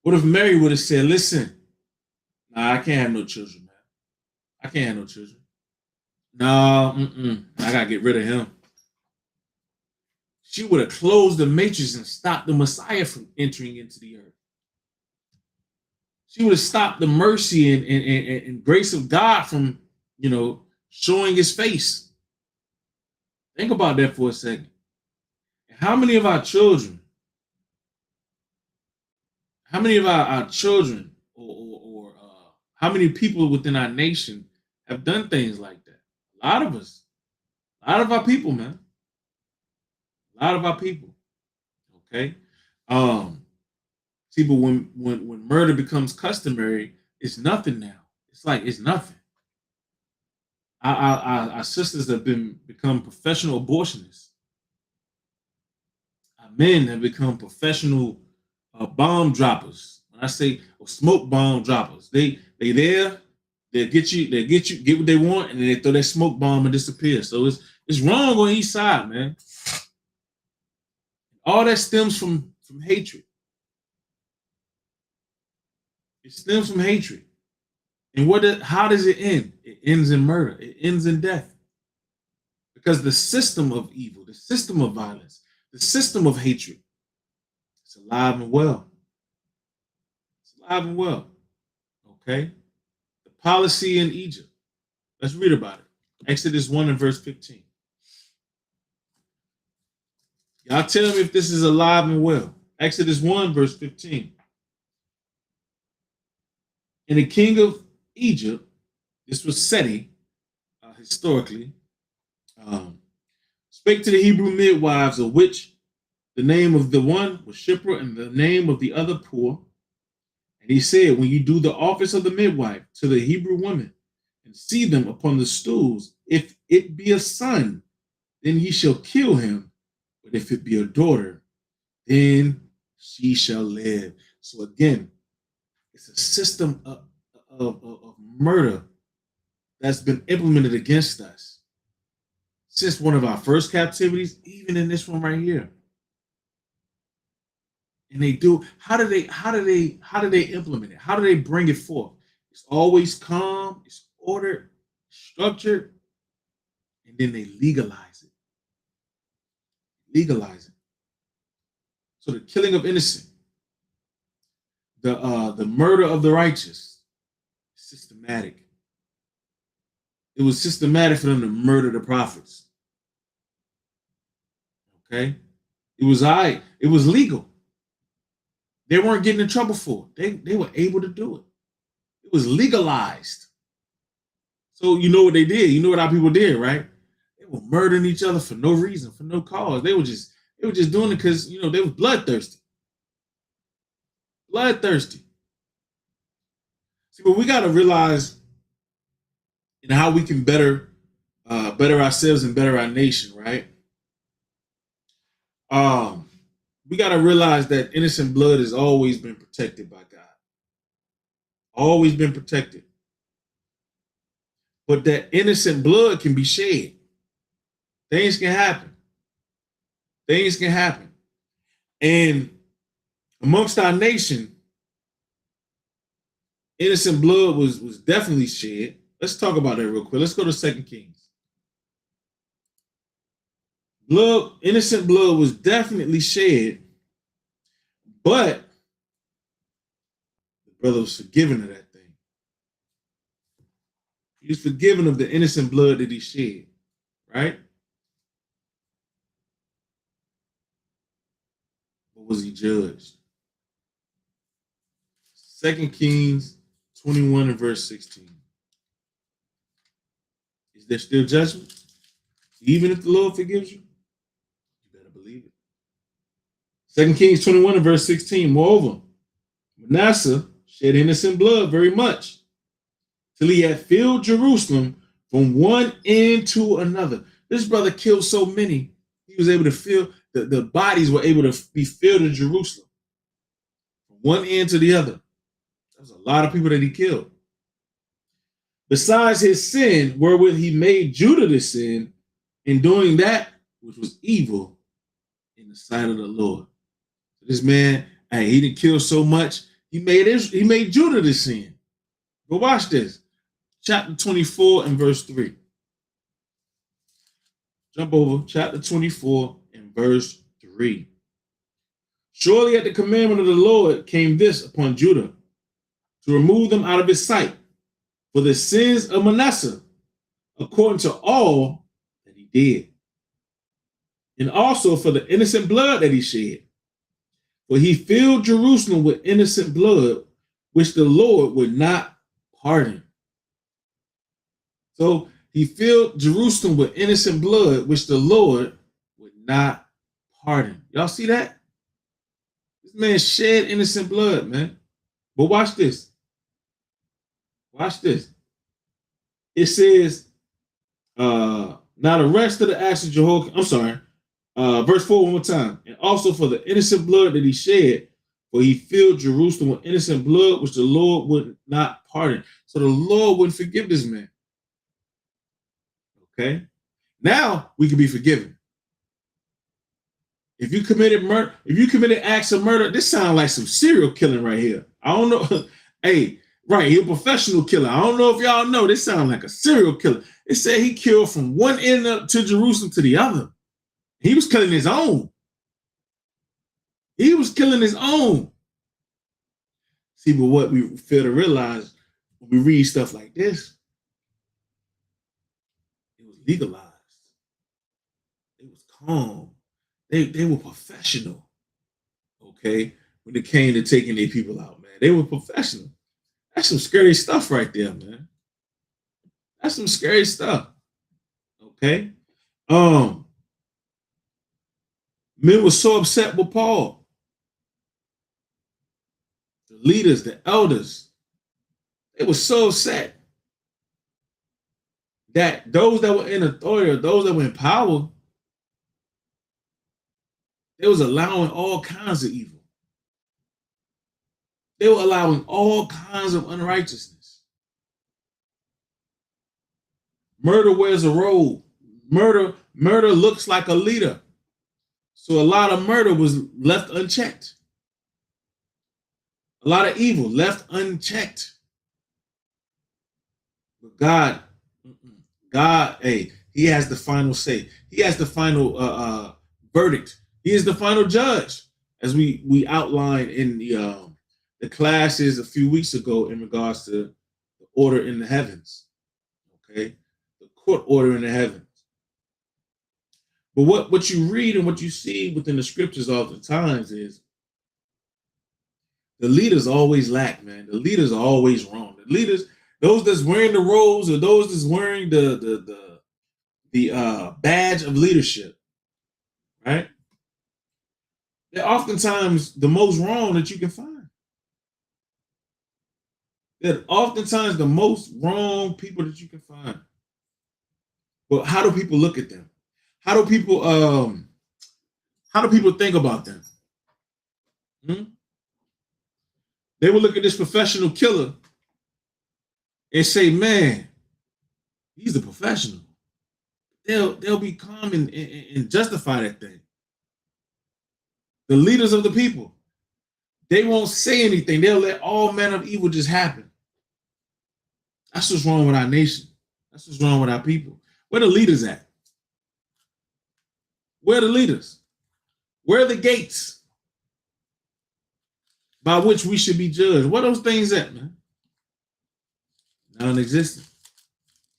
What if Mary would have said, listen, nah, I can't have no children, man. I can't have no children. No, I got to get rid of him. She would have closed the matrix and stopped the Messiah from entering into the earth. She would have stopped the mercy and grace of God from, showing his face. Think about that for a second. How many of our children, or how many people within our nation have done things like that? A lot of us. A lot of our people, man. A lot of our people. Okay. See, but when murder becomes customary, it's nothing now. It's nothing. Our sisters have become professional abortionists. Our men have become professional bomb droppers. When I say smoke bomb droppers, they there, they'll get what they want, and then they throw that smoke bomb and disappear. So it's wrong on each side, man. All that stems from hatred. It stems from hatred. And how does it end? It ends in murder. It ends in death. Because the system of evil, the system of violence, the system of hatred, it's alive and well. It's alive and well. Okay? The policy in Egypt. Let's read about it. Exodus 1 and verse 15. Y'all tell me if this is alive and well. Exodus 1, verse 15. And the king of Egypt, this was Seti, historically, spake to the Hebrew midwives, of which the name of the one was Shipra and the name of the other Pur. And he said, when you do the office of the midwife to the Hebrew women and see them upon the stools, if it be a son, then ye shall kill him. But if it be a daughter, then she shall live. So again, it's a system of murder that's been implemented against us since one of our first captivities, even in this one right here. And they do. How do they implement it? How do they bring it forth? It's always calm, it's ordered, structured, and then they legalize it. So the killing of innocent, the murder of the righteous, systematic. It was systematic for them to murder the prophets. Okay, it was legal. They weren't getting in trouble for it. They were able to do it. It was legalized. So you know what they did? You know what our people did, right? They were murdering each other for no reason, for no cause. They were just doing it because they were bloodthirsty. Bloodthirsty. See, but we got to realize how we can better ourselves and better our nation, right? We got to realize that innocent blood has always been protected by God. Always been protected. But that innocent blood can be shed. Things can happen. Things can happen. And amongst our nation, innocent blood was definitely shed. Let's talk about that real quick. Let's go to 2 Kings. Innocent blood was definitely shed, but brother was forgiven of that thing. He was forgiven of the innocent blood that he shed, right? But was he judged? 2 Kings 21 and verse 16. Is there still judgment? Even if the Lord forgives you? You better believe it. 2 Kings 21 and verse 16. Moreover, Manasseh shed innocent blood very much, till he had filled Jerusalem from one end to another. This brother killed so many, he was able to fill, the bodies were able to be filled in Jerusalem from one end to the other. That was a lot of people that he killed. Besides his sin, wherewith he made Judah to sin, in doing that which was evil in the sight of the Lord. This man, hey, he didn't kill so much. He made Judah to sin. Go watch this. Chapter 24 and verse 3. Jump over. Chapter 24 and verse 3. Surely at the commandment of the Lord came this upon Judah, to remove them out of his sight, for the sins of Manasseh, according to all that he did, and also for the innocent blood that he shed. For he filled Jerusalem with innocent blood, which the Lord would not pardon. So he filled Jerusalem with innocent blood, which the Lord would not pardon. Y'all see that? This man shed innocent blood, man. But watch this. Watch this. It says, now the rest of the acts of Jehoiakim, I'm sorry, verse 4 one more time. And also for the innocent blood that he shed, for he filled Jerusalem with innocent blood, which the Lord would not pardon. So the Lord wouldn't forgive this man. Okay? Now we can be forgiven. If you committed murder, if you committed acts of murder, this sounds like some serial killing right here. I don't know. Hey, right, he's a professional killer. I don't know if y'all know, this sounds like a serial killer. It said he killed from one end up to Jerusalem to the other. He was killing his own. He was killing his own. See, but what we fail to realize when we read stuff like this, it was legalized. It was calm. They were professional. Okay? When it came to taking their people out, man. They were professional. That's some scary stuff right there, man. That's some scary stuff. Okay? Men were so upset with Paul. The leaders, the elders, they were so upset that those that were in authority or those that were in power, they was allowing all kinds of evil. They were allowing all kinds of unrighteousness. Murder wears a robe. Murder looks like a leader. So a lot of murder was left unchecked. A lot of evil left unchecked. But God, hey, he has the final say. He has the final verdict. He is the final judge, as we outlined in the classes a few weeks ago in regards to the order in the heavens. Okay, the court order in the heavens. But what you read and what you see within the scriptures oftentimes is the leaders always lack, man. The leaders are always wrong. The leaders, those that's wearing the robes or those that's wearing the badge of leadership, right? They're oftentimes the most wrong that you can find. They're oftentimes the most wrong people that you can find. But how do people look at them? How do people think about them? They will look at this professional killer and say, man, he's a professional. They'll be calm and justify that thing. The leaders of the people, they won't say anything. They'll let all manner of evil just happen. That's what's wrong with our nation. That's what's wrong with our people. Where the leaders at? Where are the leaders? Where are the gates? by which we should be judged. What are those things at, man? Non-existent.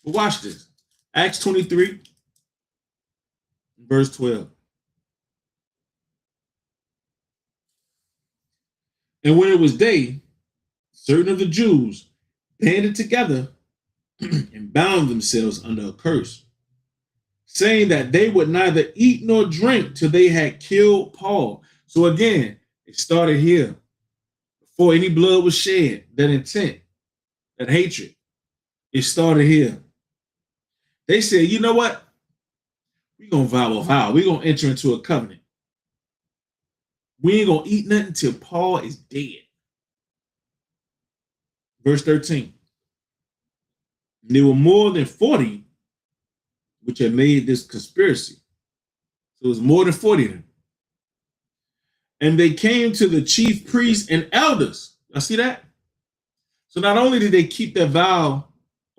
But watch this. Acts 23, verse 12. And when it was day, certain of the Jews banded together and bound themselves under a curse, saying that they would neither eat nor drink till they had killed Paul. So again, it started here. Before any blood was shed, that intent, that hatred, it started here. They said, you know what? We're going to vow a vow. We're going to enter into a covenant. We ain't going to eat nothing till Paul is dead. Verse 13. There were more than 40 which had made this conspiracy. So it was more than 40 of them. And they came to the chief priests and elders. I see that? So not only did they keep their vow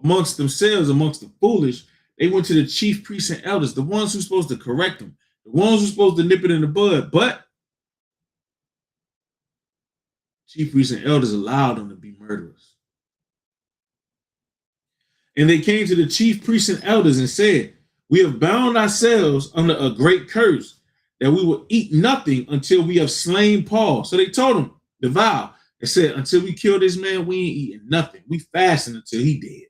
amongst themselves, amongst the foolish, they went to the chief priests and elders, the ones who's supposed to correct them, the ones who's supposed to nip it in the bud. But chief priests and elders allowed them to be murderers. And they came to the chief priests and elders and said, we have bound ourselves under a great curse, that we will eat nothing until we have slain Paul. So they told him the vow. They said, until we kill this man, we ain't eating nothing. We fasting until he dead.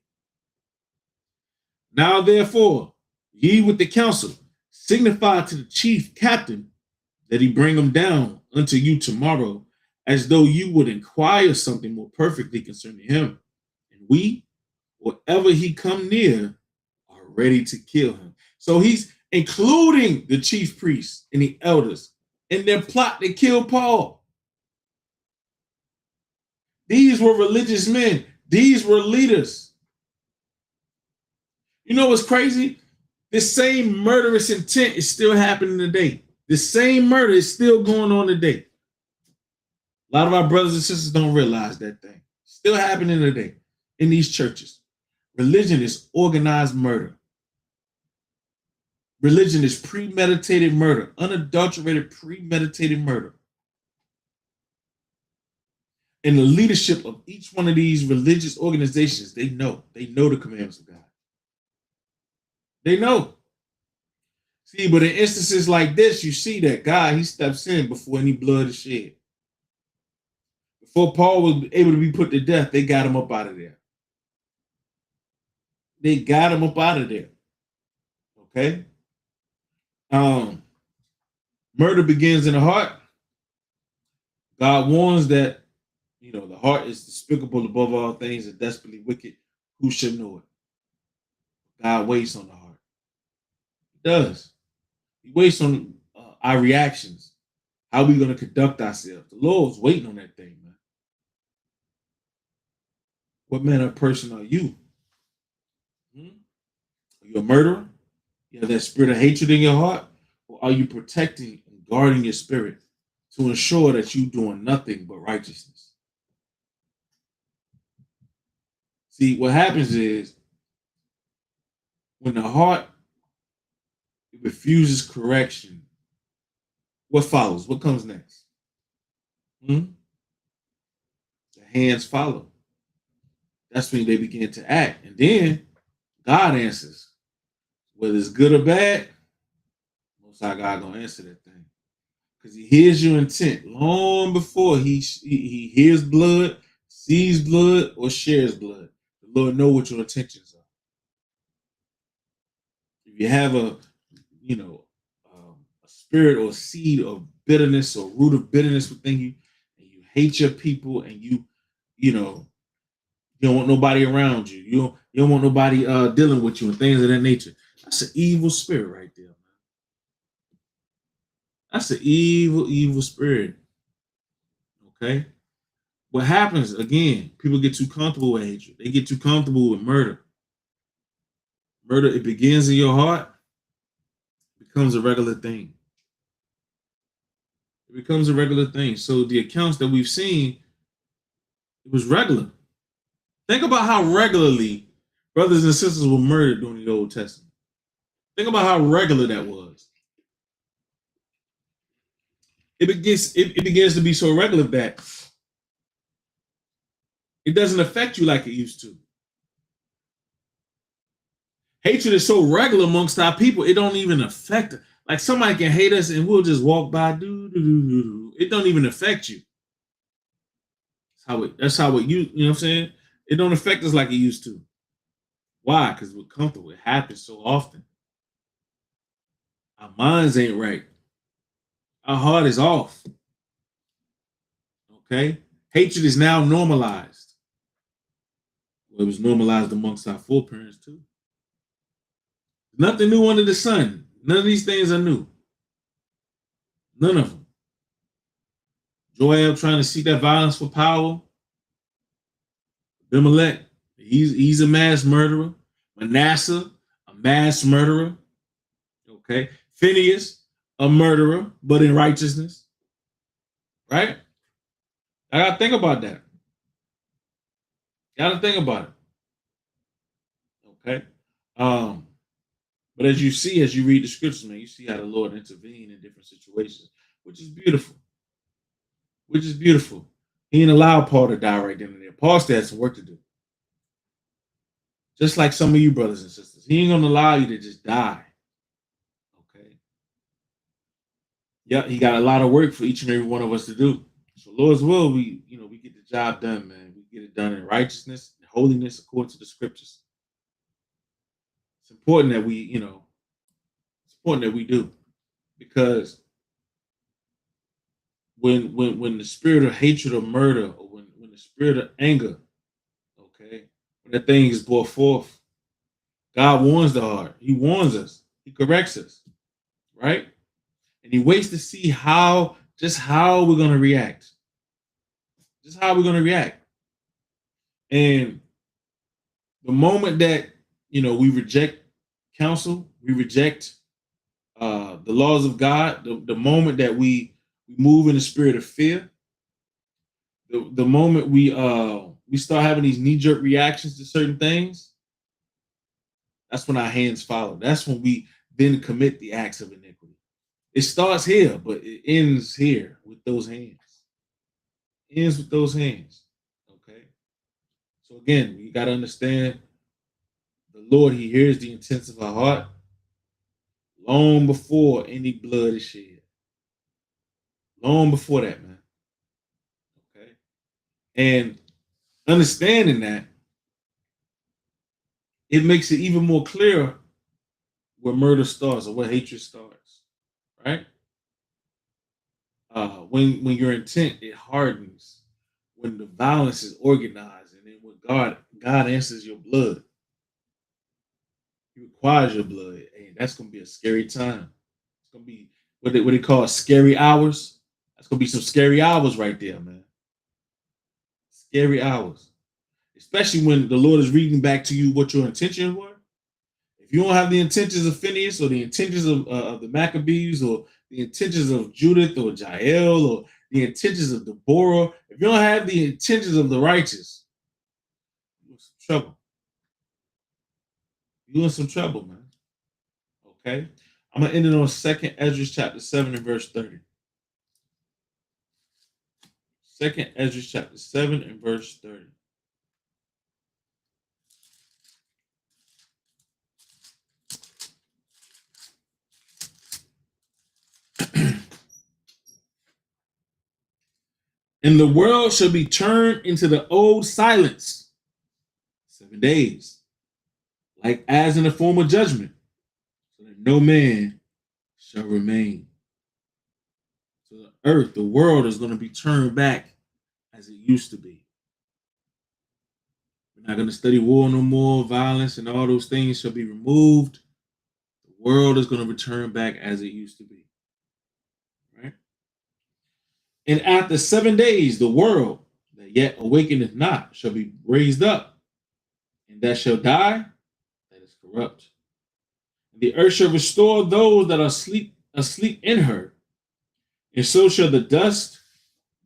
Now, therefore, ye with the council, signify to the chief captain that he bring him down unto you tomorrow, as though you would inquire something more perfectly concerning him. And we, whatever he come near, are ready to kill him. So he's including the chief priests and the elders in their plot to kill Paul. These were religious men. These were leaders. You know what's crazy? This same murderous intent is still happening today. The same murder is still going on today. A lot of our brothers and sisters don't realize that thing. Still happening today in these churches. Religion is organized murder. Religion is premeditated murder, unadulterated premeditated murder. And the leadership of each one of these religious organizations, they know the commandments of God. They know. See, but in instances like this, you see that God, he steps in before any blood is shed. Before Paul was able to be put to death, they got him up out of there. They got him up out of there. Okay? Murder begins in the heart. God warns that, the heart is despicable above all things and desperately wicked. Who should know it? God waits on the heart. He does. He waits on our reactions. How are we going to conduct ourselves? The Lord's waiting on that thing, man. What manner of person are you? Are you a murderer? You have that spirit of hatred in your heart? Or are you protecting and guarding your spirit to ensure that you're doing nothing but righteousness? See, what happens is when the heart refuses correction, what follows? What comes next? The hands follow. That's when they begin to act. And then God answers. Whether it's good or bad, Most High God gonna answer that thing. Because he hears your intent long before he hears blood, sees blood, or shares blood. The Lord knows what your intentions are. If you have a spirit or seed of bitterness or root of bitterness within you, and you hate your people, and you don't want nobody around you. You don't want nobody dealing with you and things of that nature. That's an evil spirit right there, man. That's an evil spirit. Okay? What happens, again, people get too comfortable with hatred. They get too comfortable with murder. Murder, it begins in your heart, becomes a regular thing. It becomes a regular thing. So the accounts that we've seen, it was regular. Think about how regularly brothers and sisters were murdered during the Old Testament. Think about how regular that was. It begins to be so regular that It doesn't affect you like it used to. Hatred is so regular amongst our people, it don't even affect. Like somebody can hate us and we'll just walk by. It don't even affect you. That's how it you know what I'm saying? It don't affect us like it used to. Why? Because we're comfortable. It happens so often. Our minds ain't right. Our heart is off. Okay? Hatred is now normalized. Well, it was normalized amongst our foreparents too. Nothing new under the sun. None of these things are new. None of them. Joab trying to seek that violence for power. Abimelech, he's a mass murderer. Manasseh, a mass murderer. Okay. Phineas, a murderer, but in righteousness. Right? I gotta think about that. Gotta think about it. Okay. But as you see, as you read the scriptures, man, you see how the Lord intervened in different situations, which is beautiful. Which is beautiful. He didn't allow Paul to die right then and there. Paul still had some work to do. Just like some of you brothers and sisters. He ain't gonna allow you to just die. Okay. Yeah, he got a lot of work for each and every one of us to do. So Lord's will, we get the job done, man. We get it done in righteousness and holiness according to the scriptures. It's important that we do, because when the spirit of hatred or murder, or when the spirit of anger, okay, when that thing is brought forth, God warns the heart. He warns us. He corrects us, right? And he waits to see how we're going to react. Just how we're going to react. And the moment that, we reject counsel, we reject the laws of God, the moment that we move in the spirit of fear, the moment we start having these knee-jerk reactions to certain things, that's when our hands follow. That's when we then commit the acts of iniquity. It starts here, but it ends here with those hands. It ends with those hands. Okay. So again, you got to understand, the Lord, he hears the intents of our heart long before any blood is shed. Long before that, man. Okay. And understanding that, it makes it even more clear where murder starts or where hatred starts, right? When your intent, it hardens, when the violence is organized, and then when God answers your blood, he requires your blood, and that's gonna be a scary time. It's gonna be what they call scary hours. That's gonna be some scary hours right there, man. Scary hours, especially when the Lord is reading back to you what your intentions were. If you don't have the intentions of Phineas, or the intentions of the Maccabees, or the intentions of Judith or Jael, or the intentions of Deborah, if you don't have the intentions of the righteous, you're in some trouble. You're in some trouble, man. Okay? I'm going to end it on 2nd Ezra chapter 7 and verse 30. 2nd Ezra chapter 7 and verse 30. And the world shall be turned into the old silence 7 days, like as in the former judgment, so that no man shall remain. So the earth, the world, is going to be turned back as it used to be. We're not going to study war no more, violence and all those things shall be removed. The world is going to return back as it used to be. Right? And after 7 days, the world that yet awakeneth not shall be raised up, and that shall die, that is corrupt. And the earth shall restore those that are asleep in her, and so shall the dust,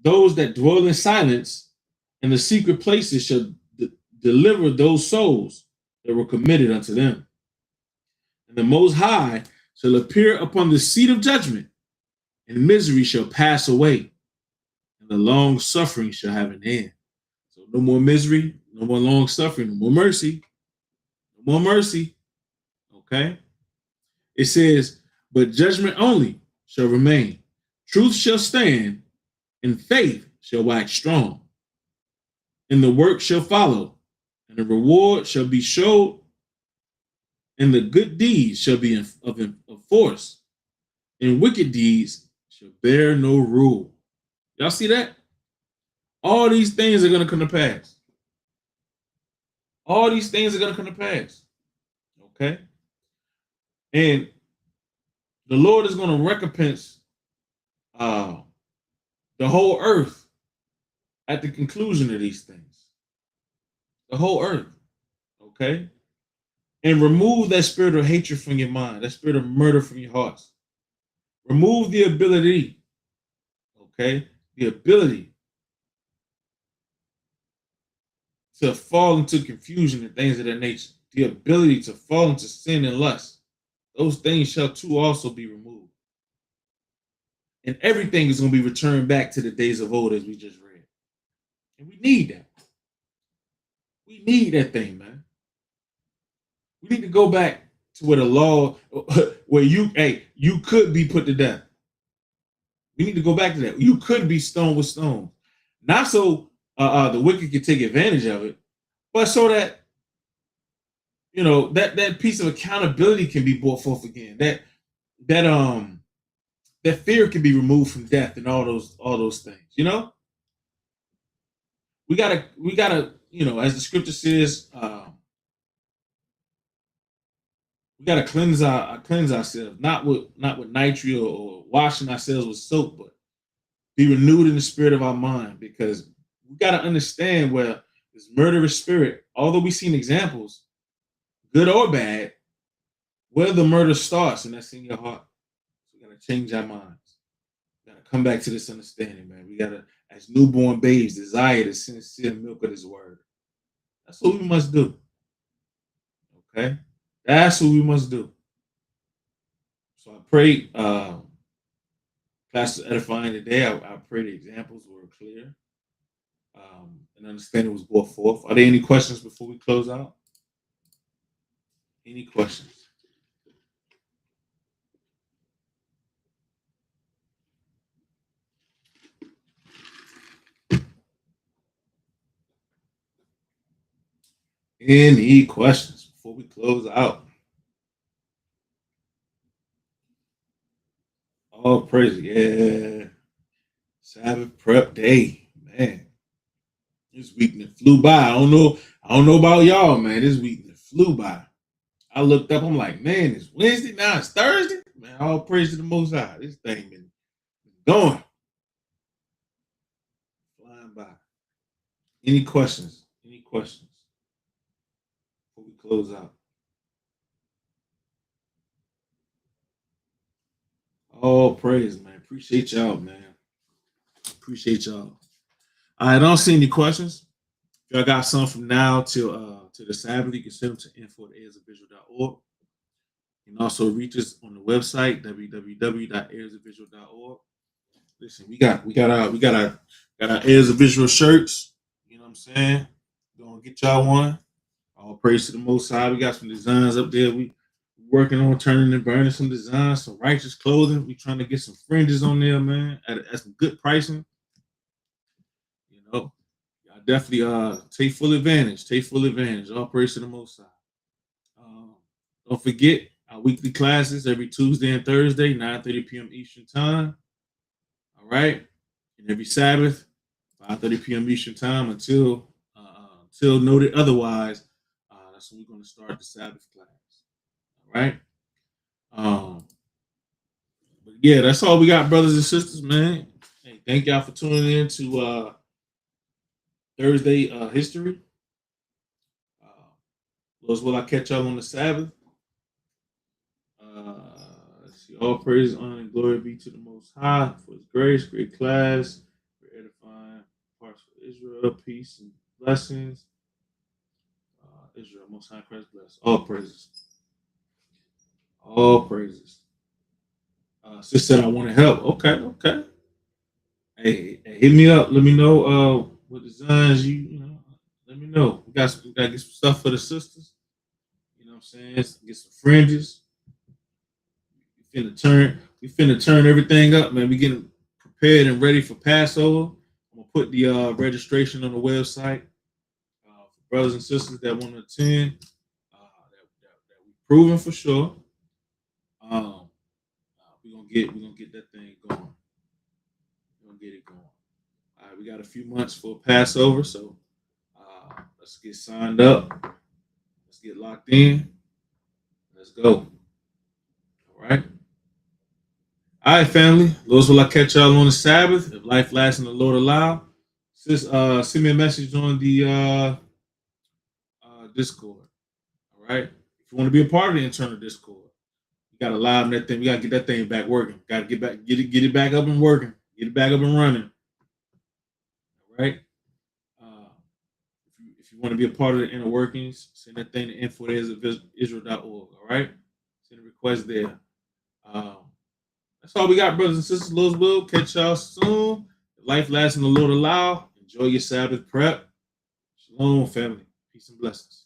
those that dwell in silence, and the secret places shall deliver those souls that were committed unto them. And the Most High shall appear upon the seat of judgment, and misery shall pass away, and the long suffering shall have an end. So no more misery, no more long suffering, no more mercy, no more mercy. Okay. It says, but judgment only shall remain. Truth shall stand, and faith shall wax strong. And the work shall follow, and the reward shall be showed, and the good deeds shall be of force, and wicked deeds shall bear no rule. Y'all see that? All these things are going to come to pass. All these things are going to come to pass. Okay? And the Lord is going to recompense the whole earth at the conclusion of these things. The whole earth. Okay? And remove that spirit of hatred from your mind, that spirit of murder from your hearts. Remove the ability, okay? The ability to fall into confusion and things of that nature. The ability to fall into sin and lust. Those things shall too also be removed. And everything is going to be returned back to the days of old, as we just read. And we need that. We need that thing, man. We need to go back to where the law, where you could be put to death. We need to go back to that. You could be stoned with stones. Not so the wicked can take advantage of it, but so that, you know, that piece of accountability can be brought forth again. That fear can be removed from death and all those things, you know? We gotta, you know, as the scripture says, we gotta cleanse ourselves, not with nitrate or washing ourselves with soap, but be renewed in the spirit of our mind, because we gotta understand where this murderous spirit, although we've seen examples, good or bad, where the murder starts, and that's in your heart. So we gotta change our minds. We gotta come back to this understanding, man. We gotta, as newborn babes, desire the sincere milk of His word. That's what we must do. Okay, that's what we must do. So I pray, class was edifying today. I pray the examples were clear, and understanding was brought forth. Are there any questions before we close out? Any questions? Any questions before we close out? All praise, yeah. Sabbath prep day, man. This week flew by. I don't know about y'all, man. This week flew by. I looked up. I'm like, man, it's Wednesday now. It's Thursday. Man, all praise to the Most High. This thing been going, flying by. Any questions? Any questions before we close out? All praise, man. Appreciate y'all, man. Appreciate y'all. I don't see any questions. If y'all got some from now till the Sabbath, you can send them to info@heirsofisrael.org. You can also reach us on the website www.heirsofisrael.org. Listen, we got our Heirs of Israel shirts. You know what I'm saying? We're gonna get y'all one. All praise to the Most High. We got some designs up there. We working on turning and burning some designs, some righteous clothing. We trying to get some fringes on there, man, at some good pricing. You know, y'all definitely take full advantage. Take full advantage. All praise to the Most High. Don't forget our weekly classes every Tuesday and Thursday, 9:30 p.m. Eastern Time. All right, and every Sabbath, 5:30 p.m. Eastern Time until noted otherwise. That's when we're going to start the Sabbath class. All right. But yeah, that's all we got, brothers and sisters, man. Hey, thank y'all for tuning in to Thursday history. Lord, will I catch y'all on the Sabbath? Let's see. All praise, honor, and glory be to the Most High for His grace, great class, for edifying parts for Israel, peace and blessings. Israel, Most High Christ bless. All praises. All praises. Sis said I want to help. Okay. Hey, hit me up. Let me know what designs you
know. We gotta get some stuff for the sisters. You know what I'm saying? Get some fringes. We finna turn everything up, man. We getting prepared and ready for Passover. I'm gonna put the registration on the website for brothers and sisters that want to attend. That we proven for sure. We're gonna get that thing going. We're gonna get it going. All right, we got a few months for Passover, so let's get signed up. Let's get locked in. Let's go. All right. All right, family. Lord, will I catch y'all on the Sabbath? If life lasts and the Lord allow, send me a message on the Discord. All right. If you want to be a part of the internal Discord, you gotta live that thing. We gotta get that thing back working. Gotta get it back up and working. Get it back up and running. All right. If you want to be a part of the inner workings, send that thing to info@Israel.org. All right. Send a request there. That's all we got, brothers and sisters. Lord's will. Catch y'all soon. If life lasts and the Lord allow, enjoy your Sabbath prep. Shalom, family. Peace and blessings.